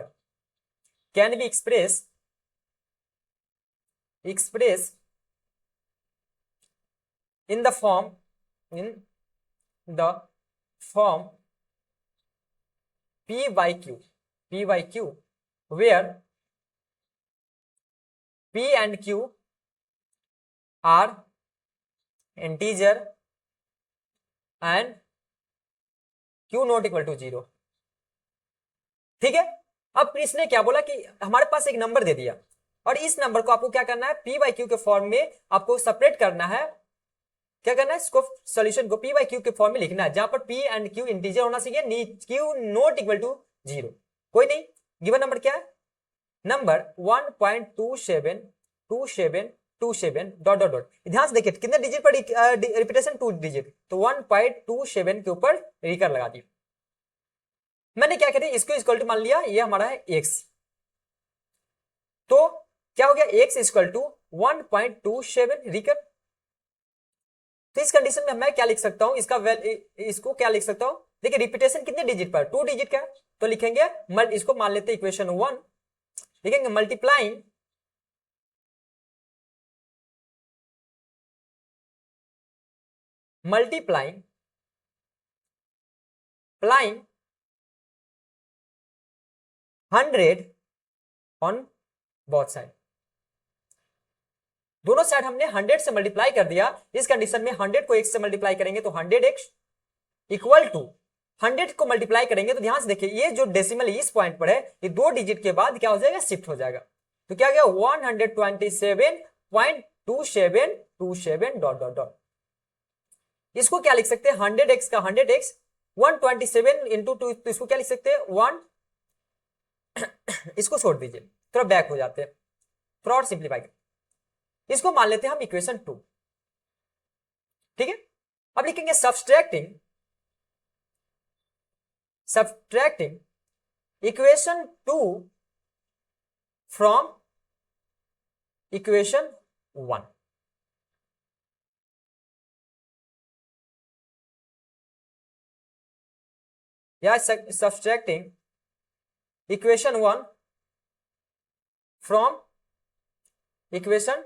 can be express in the form p by q where p and q are integer and q not equal to 0, ठीक है। अब इसने क्या बोला कि हमारे पास एक नंबर दे दिया और इस नंबर को आपको क्या करना है, p by q के फॉर्म में आपको सेपरेट करना है, क्या करना है, इसको सॉल्यूशन को p by q के फॉर्म में लिखना है, जहां पर p एंड q इंटीजर होना चाहिए, q नॉट इक्वल टू 0, कोई नहीं। गिवन नंबर क्या है, नंबर 1.27 1.27 डॉट डॉट डॉट। ध्यान से देखिए कितने डिजिट पर रिपीटेशन, 2 डिजिट, तो 1.27 के ऊपर रिकर लगा दी। मैंने क्या करी, इसको इक्वल टू मान लिया, ये हमारा है x, तो क्या हो गया, x इक्वल टू 1.27 रिकर। तो इस कंडीशन में मैं क्या लिख सकता हूं, इसको क्या लिख सकता हूं, देखिए रिपीटेशन कितने डिजिट पर, 2 डिजिट का, तो लिखेंगे इसको मान लेते हैं इक्वेशन 1, लिखेंगे मल्टीप्लाइंग प्लाइंग 100 ऑन बोथ साइड। दोनों साइड हमने 100 से मल्टीप्लाई कर दिया। इस कंडीशन में 100 को x से मल्टीप्लाई करेंगे तो 100x इक्वल टू 100 को मल्टीप्लाई करेंगे तो ध्यान से देखिए ये जो डेसिमल इस पॉइंट पर है, ये 2 डिजिट के बाद क्या हो जाएगा, शिफ्ट हो जाएगा। तो क्या गया 127.2727 डॉट डॉट डॉट। इसको क्या लिख सकते हैं, 100x का 100x 127 इंटू 2, तो इसको क्या लिख सकते हैं 1 इसको छोड़ दीजिए, थोड़ा बैक हो जाते हैं, थोड़ा और सिंप्लीफाई कर, इसको मान लेते हैं हम इक्वेशन 2, ठीक है। अब लिखेंगे सब्सट्रैक्टिंग इक्वेशन 2 फ्रॉम इक्वेशन 1। या सब्सट्रैक्टिंग इक्वेशन 1 फ्रॉम इक्वेशन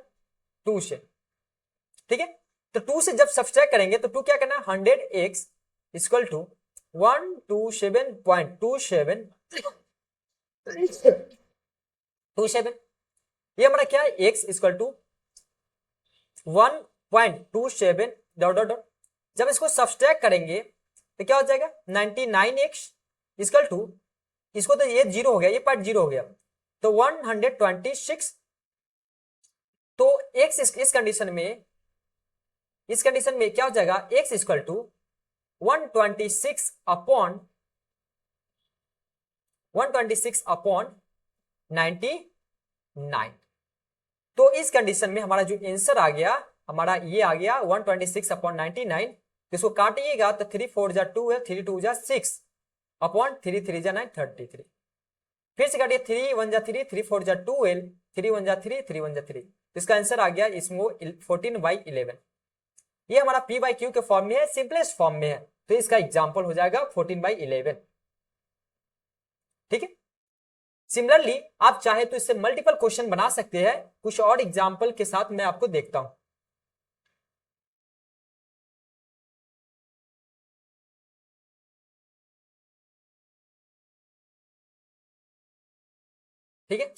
2 से, ठीक है। तो 2 से जब सब्सट्रैक्ट करेंगे तो 2 क्या करना है, 100x इक्वल टू 127.27 ये हमारा क्या है, x equal to 1.27 dot dot dot. जब इसको सब्सट्रैक्ट करेंगे तो क्या हो जाएगा 99x इक्वल टू, इसको तो ये 0 हो गया, ये पार्ट 0 हो गया, तो 126। तो x इस कंडीशन में क्या हो जाएगा, x इक्वल टू 126 अपॉन 99। तो इस कंडीशन में हमारा जो आंसर आ गया, हमारा ये आ गया 126 अपॉन 99। इसको काटिएगा तो 3 4 जा 2 है, 3 2 जा 6 अपॉन 3 3 जा 9 33। फिर से काटिए, 3 1 जा 3, 3 4 जा 12, 3 1 जा 3, 3 1 जा 3। तो इसका आंसर आ गया इसमें 14/11। ये हमारा p/q के फॉर्म में है, सिंपलेस्ट फॉर्म में है, तो इसका एग्जांपल हो जाएगा 14/11, ठीक है। सिमिलरली आप चाहे तो इससे मल्टीपल क्वेश्चन बना सकते हैं, कुछ और एग्जांपल के साथ मैं आपको देखता हूं। ठीक है,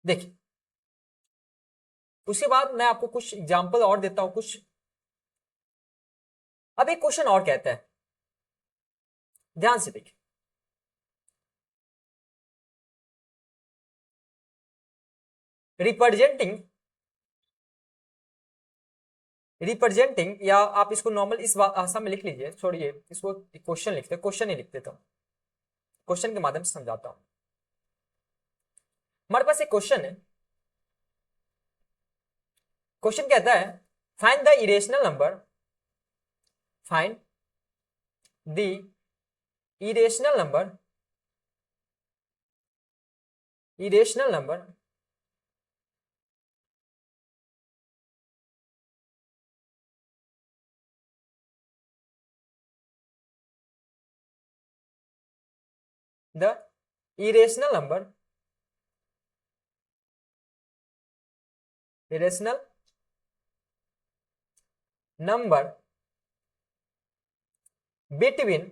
देखिए उसके बाद मैं आपको कुछ एग्जांपल और देता हूं कुछ। अब एक क्वेश्चन और कहता है, ध्यान से देखिए, रिप्रेजेंटिंग या आप इसको नॉर्मल इस भाषा में लिख लीजिए, छोड़िए इसको क्वेश्चन लिखते, क्वेश्चन ही लिखते, तो क्वेश्चन के माध्यम से समझाता हूं। हमारे पास एक क्वेश्चन है, क्वेश्चन कहता है find the irrational number, find the irrational number the irrational number between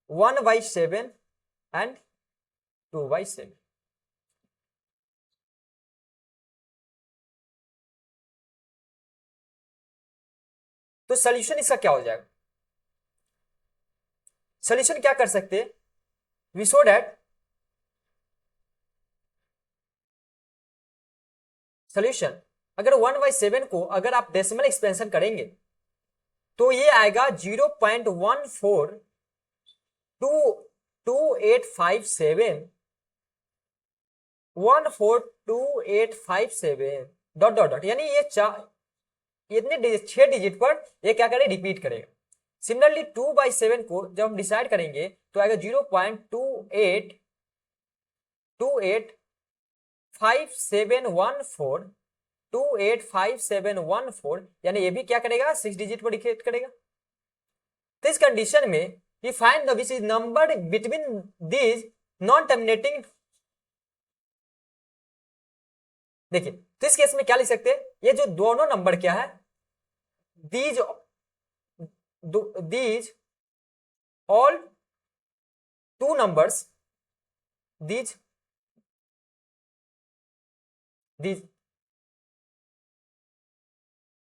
1/7 and 2/7। तो सॉल्यूशन इसका क्या हो जाएगा, सॉल्यूशन क्या कर सकते हैं, वी शो दैट सॉल्यूशन अगर 1/7 को अगर आप डेसिमल एक्सपेंशन करेंगे तो ये आएगा 0.142 2857 डॉट डॉट डॉट, यानी ये इतने 6 डिजिट पर ये क्या करेगा, रिपीट करेगा। सिमिलरली 2/7 को जब हम डिसाइड करेंगे तो आएगा 0.285714 285714, यानी ये भी क्या करेगा, 6 डिजिट पर डिक्लेयर करेगा। तो इस कंडीशन में we find the which is number between these non terminating। देखिए तो इस केस में क्या लिख सकते हैं, ये जो दोनों नंबर क्या है, these all two numbers, these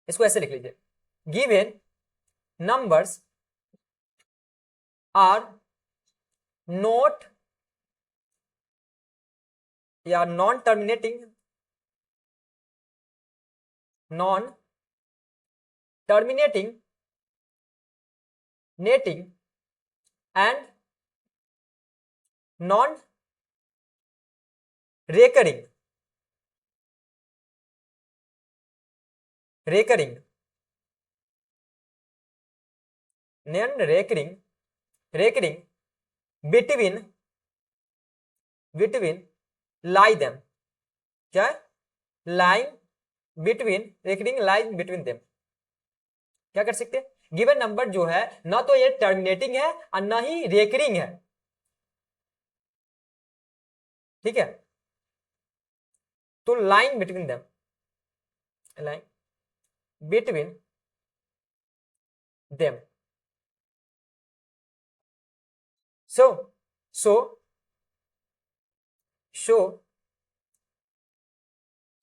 इसको ऐसे लिख लीजिए, given numbers are not या non terminating netting and non recurring between lie them, क्या है, lying between them। क्या कर सकते हैं, गिवन नंबर जो है ना तो ये टर्मिनेटिंग है और ना ही रेकरिंग है, ठीक है, तो line between them,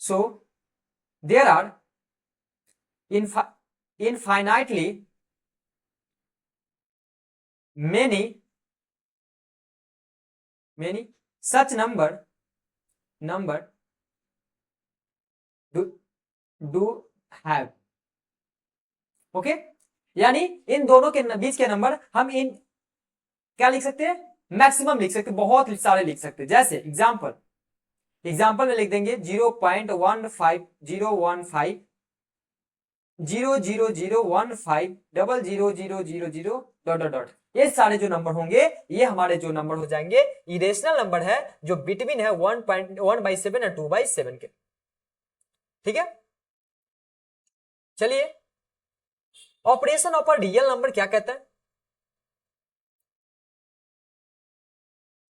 so there are infinitely many such number do have, okay यानी इन दोनों के बीच के नंबर हम इन क्या लिख सकते हैं, मैक्सिमम लिख सकते हैं, बहुत सारे लिख सकते हैं। जैसे एग्जाम्पल में लिख देंगे 0.15015 00015 0000 डॉट डॉट डॉट, ये सारे जो नंबर होंगे ये हमारे जो नंबर हो जाएंगे इरेशनल नंबर है, जो बिटवीन है 1/7 और 2/7 के, ठीक है। चलिए operation of a real number क्या कहता है,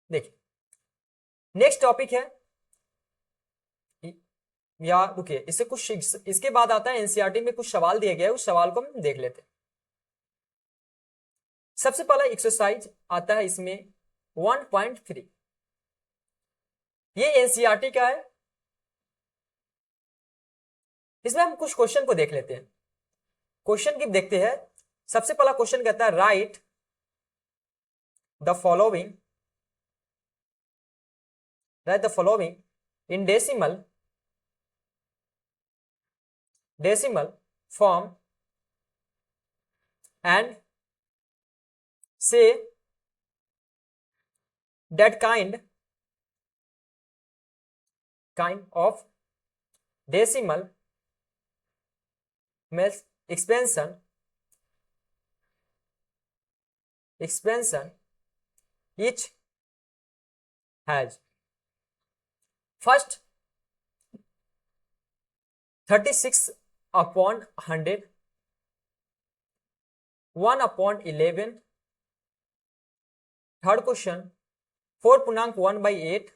देखिए नेक्स्ट टॉपिक है, या रुकिए इससे कुछ इसके बाद आता है एनसीईआरटी में कुछ सवाल दिए गए, उस सवाल को हम देख लेते हैं। सबसे पहला एक्सरसाइज आता है इसमें 1.3, ये एनसीईआरटी का है, इसमें हम कुछ क्वेश्चन को देख लेते हैं। क्वेश्चन की देखते हैं। सबसे पहला क्वेश्चन कहता है right the following in decimal form and say that kind of decimal expansion each has first 36/100 1/11, third question 4.1/8,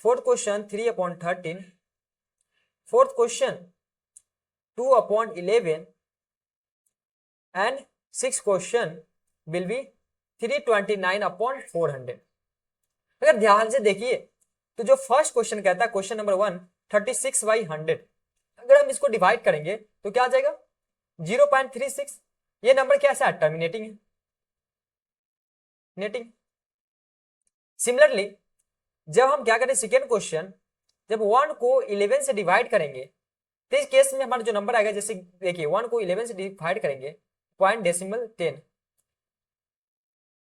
fourth question 3/13, fourth question 2/11 and six question will be 329/400। अगर ध्यान से देखिए तो जो फर्स्ट क्वेश्चन कहता है क्वेश्चन नंबर 1 36/100, अगर हम इसको डिवाइड करेंगे तो क्या आ जाएगा 0.36, ये नंबर कैसा है, टर्मिनेटिंग है, नेटिंग। सिमिलरली जब हम क्या करें सेकेंड क्वेश्चन, जब 1 को 11 से डिवाइड करेंगे तो इस केस में हमारा जो नंबर आएगा, जैसे देखिए 1 को 11 से डिवाइड करेंगे 0.10,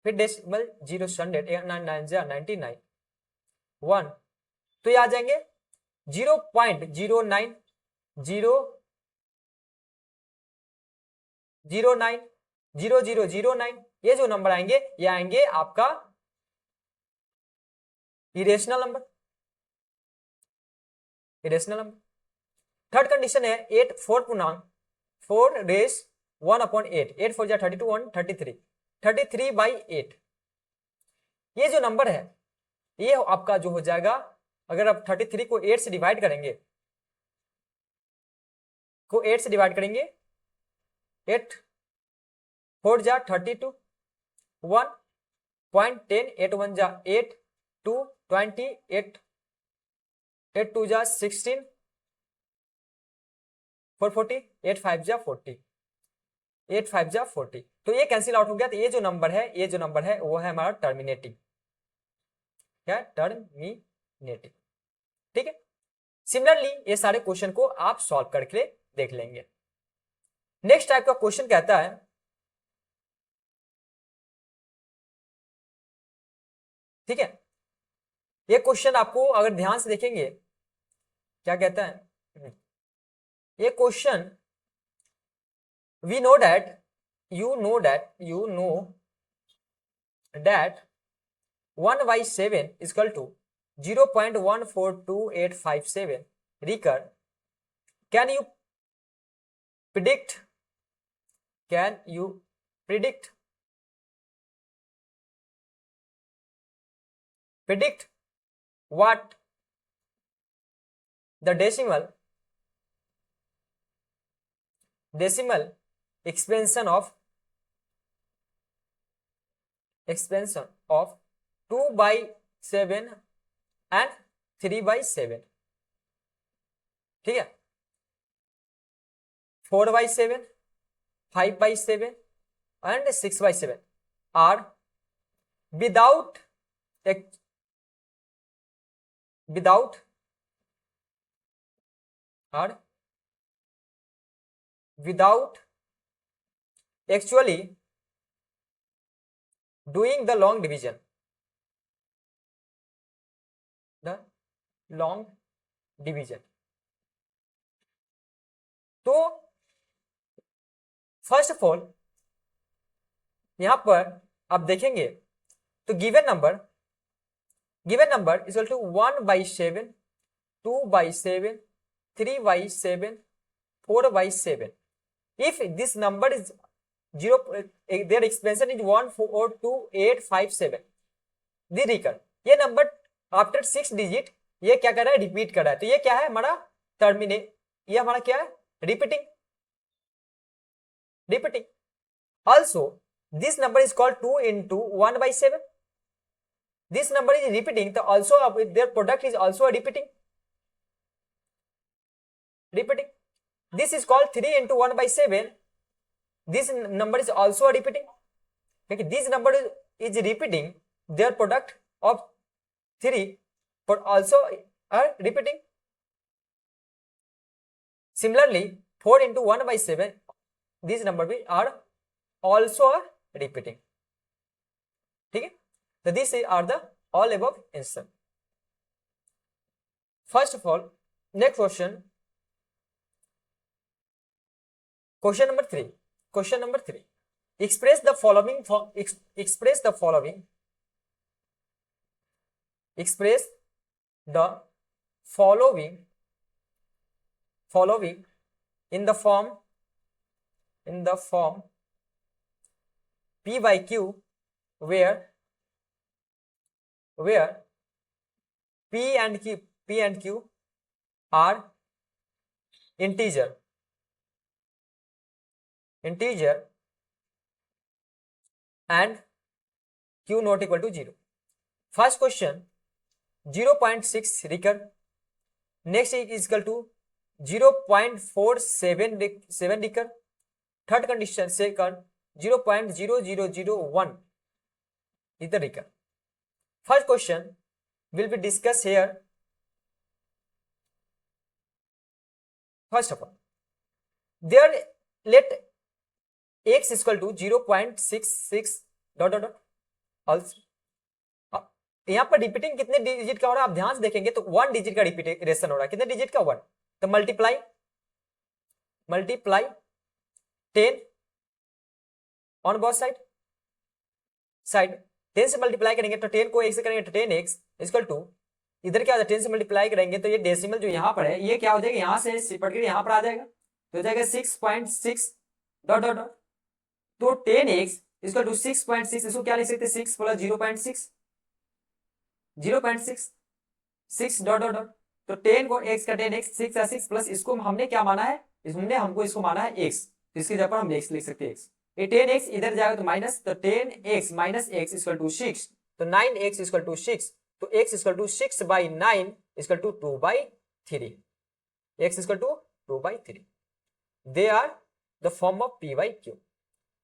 फिर डेसिमल 0 100 99 1, तो ये आ जाएंगे 0.09 0.0009। ये जो नंबर आएंगे ये आएंगे आपका इरेशनल नंबर। थर्ड कंडीशन है 8 4 पूर्णांक 4 रेस 1/8, 8 4 32 1 33 33/8। ये जो नंबर है ये आपका जो हो जाएगा, अगर आप 33 को 8 से डिवाइड करेंगे 8 4 जा 32 1.10 8 1 जा 8 2 20 8 8 2 जा 16 4 40 8 5 जा 40 8 5 जा 40, तो ये कैंसिल आउट हो गया। तो ये जो नंबर है वो है हमारा टर्मिनेटिंग, क्या टर्मिनेटिंग। ठीक है, सिमिलरली ये सारे क्वेश्चन को आप सॉल्व करके देख लेंगे। नेक्स्ट टाइप का क्वेश्चन कहता है, ठीक है, ये क्वेश्चन आपको अगर ध्यान से देखेंगे क्या कहता है ये question, we know that you know that 1/7 is equal to 0.142857 recur. Can you predict what the decimal expansion of 2/7 and 3/7, ठीक है, 4/7 5/7 and 6/7 are without actually doing the long division, तो फर्स्ट ऑफ ऑल यहां पर आप देखेंगे तो given number is equal to 1/7 2/7 3/7 4/7। if this number is 0, their expansion is 1 4 2 8 5 7, the recur, ये number after 6 digit ये क्या कर रहा है, रिपीट कर रहा है, तो ये क्या है हमारा ये हमारा क्या है, repeating. also this number is called 2 into 1/7, this number is repeating, so also their product is also a repeating, this is called 3 into 1/7, this number is also a repeating, okay, this number is repeating, their product of 3 but also are repeating. Similarly 4 into 1/7, these number are also repeating, ठीक है, so these are the all above answer. First of all, next question number 3, express the following in the form P by Q, where P and Q are integer and Q not equal to 0. First question 0.6 recur, next is equal to 0.477 recur, third condition second 0.0001 is the recur. First question will be discussed here. First of all, there let x is equal to 0.66 ... also यहाँ पर repeating कितने digit का हो रहा है आप ध्यान से देखेंगे तो 1 डिजिट का रिपीटेशन हो रहा है, कितने डिजिट का 1, तो मल्टीप्लाई 10 ऑन बोथ साइड 10 से मल्टीप्लाई करेंगे तो 10 को 1 से करेंगे तो 10x इक्वल टू इधर क्या हो जाएगा 10 से मल्टीप्लाई करेंगे तो ये डेसिमल जो यहाँ पर है ये क्या हो जाएगा यहाँ से सिपट कर यहाँ पर आ जाएगा तो हो जाएगा 6.6 डॉट डॉट डॉट, तो 10x इक्वल टू 6.6, इसको क्या लिख सकते हैं 6 प्लस 0.6 डॉट डॉट डॉट, तो 10 को x का 10x 6 या 6 प्लस इसको हमने क्या माना है, इसमें हमको इसको माना है x, तो इसकी जगह पर हम x लिख सकते हैं x, ये 10x इधर जाएगा तो माइनस, तो 10x minus x equal to 6, तो 9x इक्वल टू 6, तो x equal to 6 by 9 equal to 2/3, x equal to 2/3, they are the form of p by q.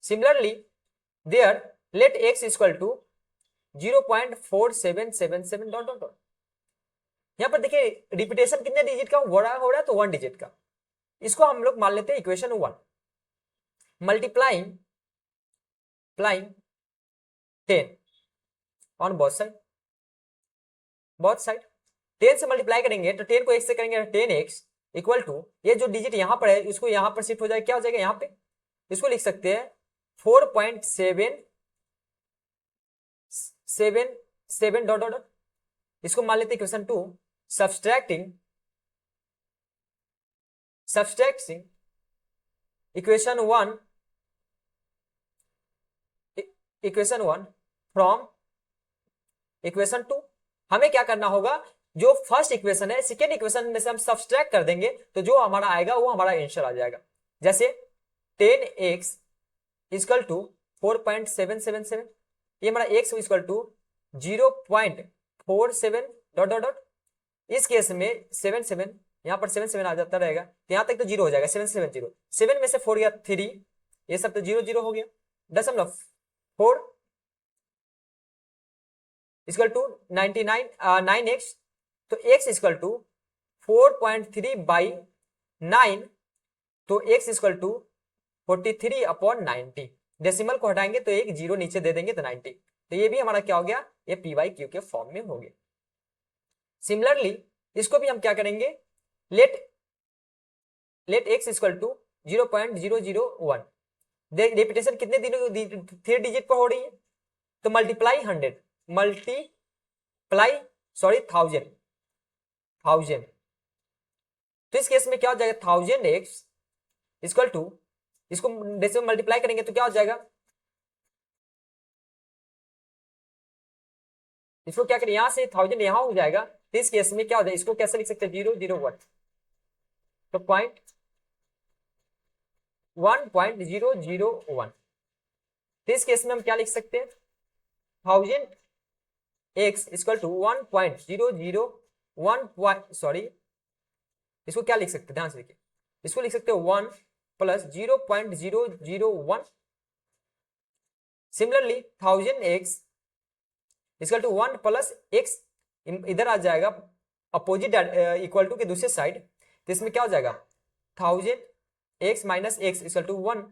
Similarly there let x equal to 0.4777 dot dot dot, यहाँ पर देखिए repetition कितने digit का हो रहा है तो 1 डिजिट का, इसको हम लोग मान लेते हैं equation 1, multiplying 10 on both side 10 से मल्टीप्लाई करेंगे तो 10 को x से करेंगे 10x इक्वल टू ये जो डिजिट यहाँ पर है इसको यहाँ पर शिफ्ट हो जाएगा, क्या हो जाएगा यहाँ पे, इसको लिख सकते हैं 4.777 डॉट डॉट, इसको मान लेते हैं equation 2, subtracting equation 1 from equation 2, हमें क्या करना होगा, जो फर्स्ट इक्वेशन है सेकेंड इक्वेशन में से हम सब्सट्रैक्ट कर देंगे तो जो हमारा आएगा वो हमारा आंसर आ जाएगा, जैसे 10x इक्वल टू 4.777, ये हमारा x equal to 0.47 dot dot dot, इस केस में 77 यहाँ पर 77 आ जाता रहेगा तो यहाँ तक तो 0 हो जाएगा, 770, 7 में से 4 गया 3, ये सब तो 0 0 हो गया, 0.4 इक्वल टू 9x, तो x इक्वल टू 4.3 बाई 9, तो x इक्वल टू 43/90, डेसिमल को हटाएंगे तो एक 0 नीचे दे देंगे तो 90, तो ये भी हमारा क्या हो गया, ये p बाई क्यू के फॉर्म में हो गया। सिमिलरली इसको भी हम क्या करेंगे, let x equal to 0.001, repetition कितने दिनों 3 डिजिट पर हो रही है, तो मल्टीप्लाई 1000, तो इस केस में क्या हो जाएगा 1000x इक्वल टू, इसको डेसिमल मल्टीप्लाई करेंगे तो क्या हो जाएगा, इसको क्या करें, यहां से 1000 यहां हो जाएगा, तो इस केस में क्या हो जाएगा, इसको कैसे लिख सकते हैं 001, तो 1.001, तो इस केस में हम क्या लिख सकते हैं 1000x इक्वल टू 1.001, इसको क्या लिख सकते हैं ध्यान से देखिए, इसको लिख सकते हो 1 plus 0.001, similarly 1000x equal to 1 plus x, इधर आ जाएगा अपोजिट इक्वल टू के दूसरे साइड, तो इसमें क्या हो जाएगा 1000x minus x equal to 1,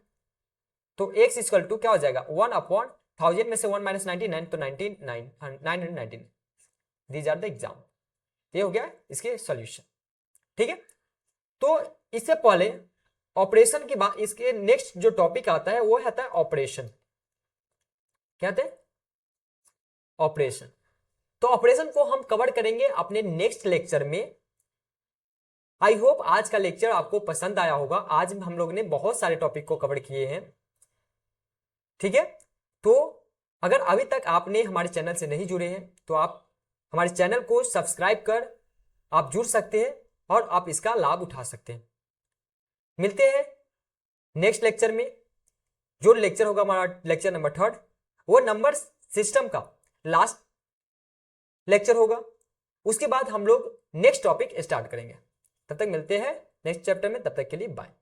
तो x इक्वल टू क्या हो जाएगा 1/1000 में से 1 माइनस 99, तो 999, दीज आर द एग्जाम, ये हो गया इसके सॉल्यूशन, ठीक है। तो इससे पहले ऑपरेशन की बात, इसके नेक्स्ट जो टॉपिक आता है वो आता है ऑपरेशन, क्या कहते हैं ऑपरेशन, तो ऑपरेशन को हम कवर करेंगे अपने नेक्स्ट लेक्चर में। आई होप आज का लेक्चर आपको पसंद आया होगा, आज हम लोग ने बहुत सारे टॉपिक को कवर किए हैं, ठीक है। तो अगर अभी तक आपने हमारे चैनल से नहीं जुड़े हैं तो आप हमारे चैनल को सब्सक्राइब कर आप जुड़ सकते हैं और आप इसका लाभ उठा सकते हैं। मिलते हैं नेक्स्ट लेक्चर में, जो लेक्चर होगा हमारा लेक्चर नंबर 3, वो नंबर सिस्टम का लास्ट लेक्चर होगा, उसके बाद हम लोग नेक्स्ट टॉपिक स्टार्ट करेंगे। तब तक मिलते हैं नेक्स्ट चैप्टर में, तब तक के लिए बाय।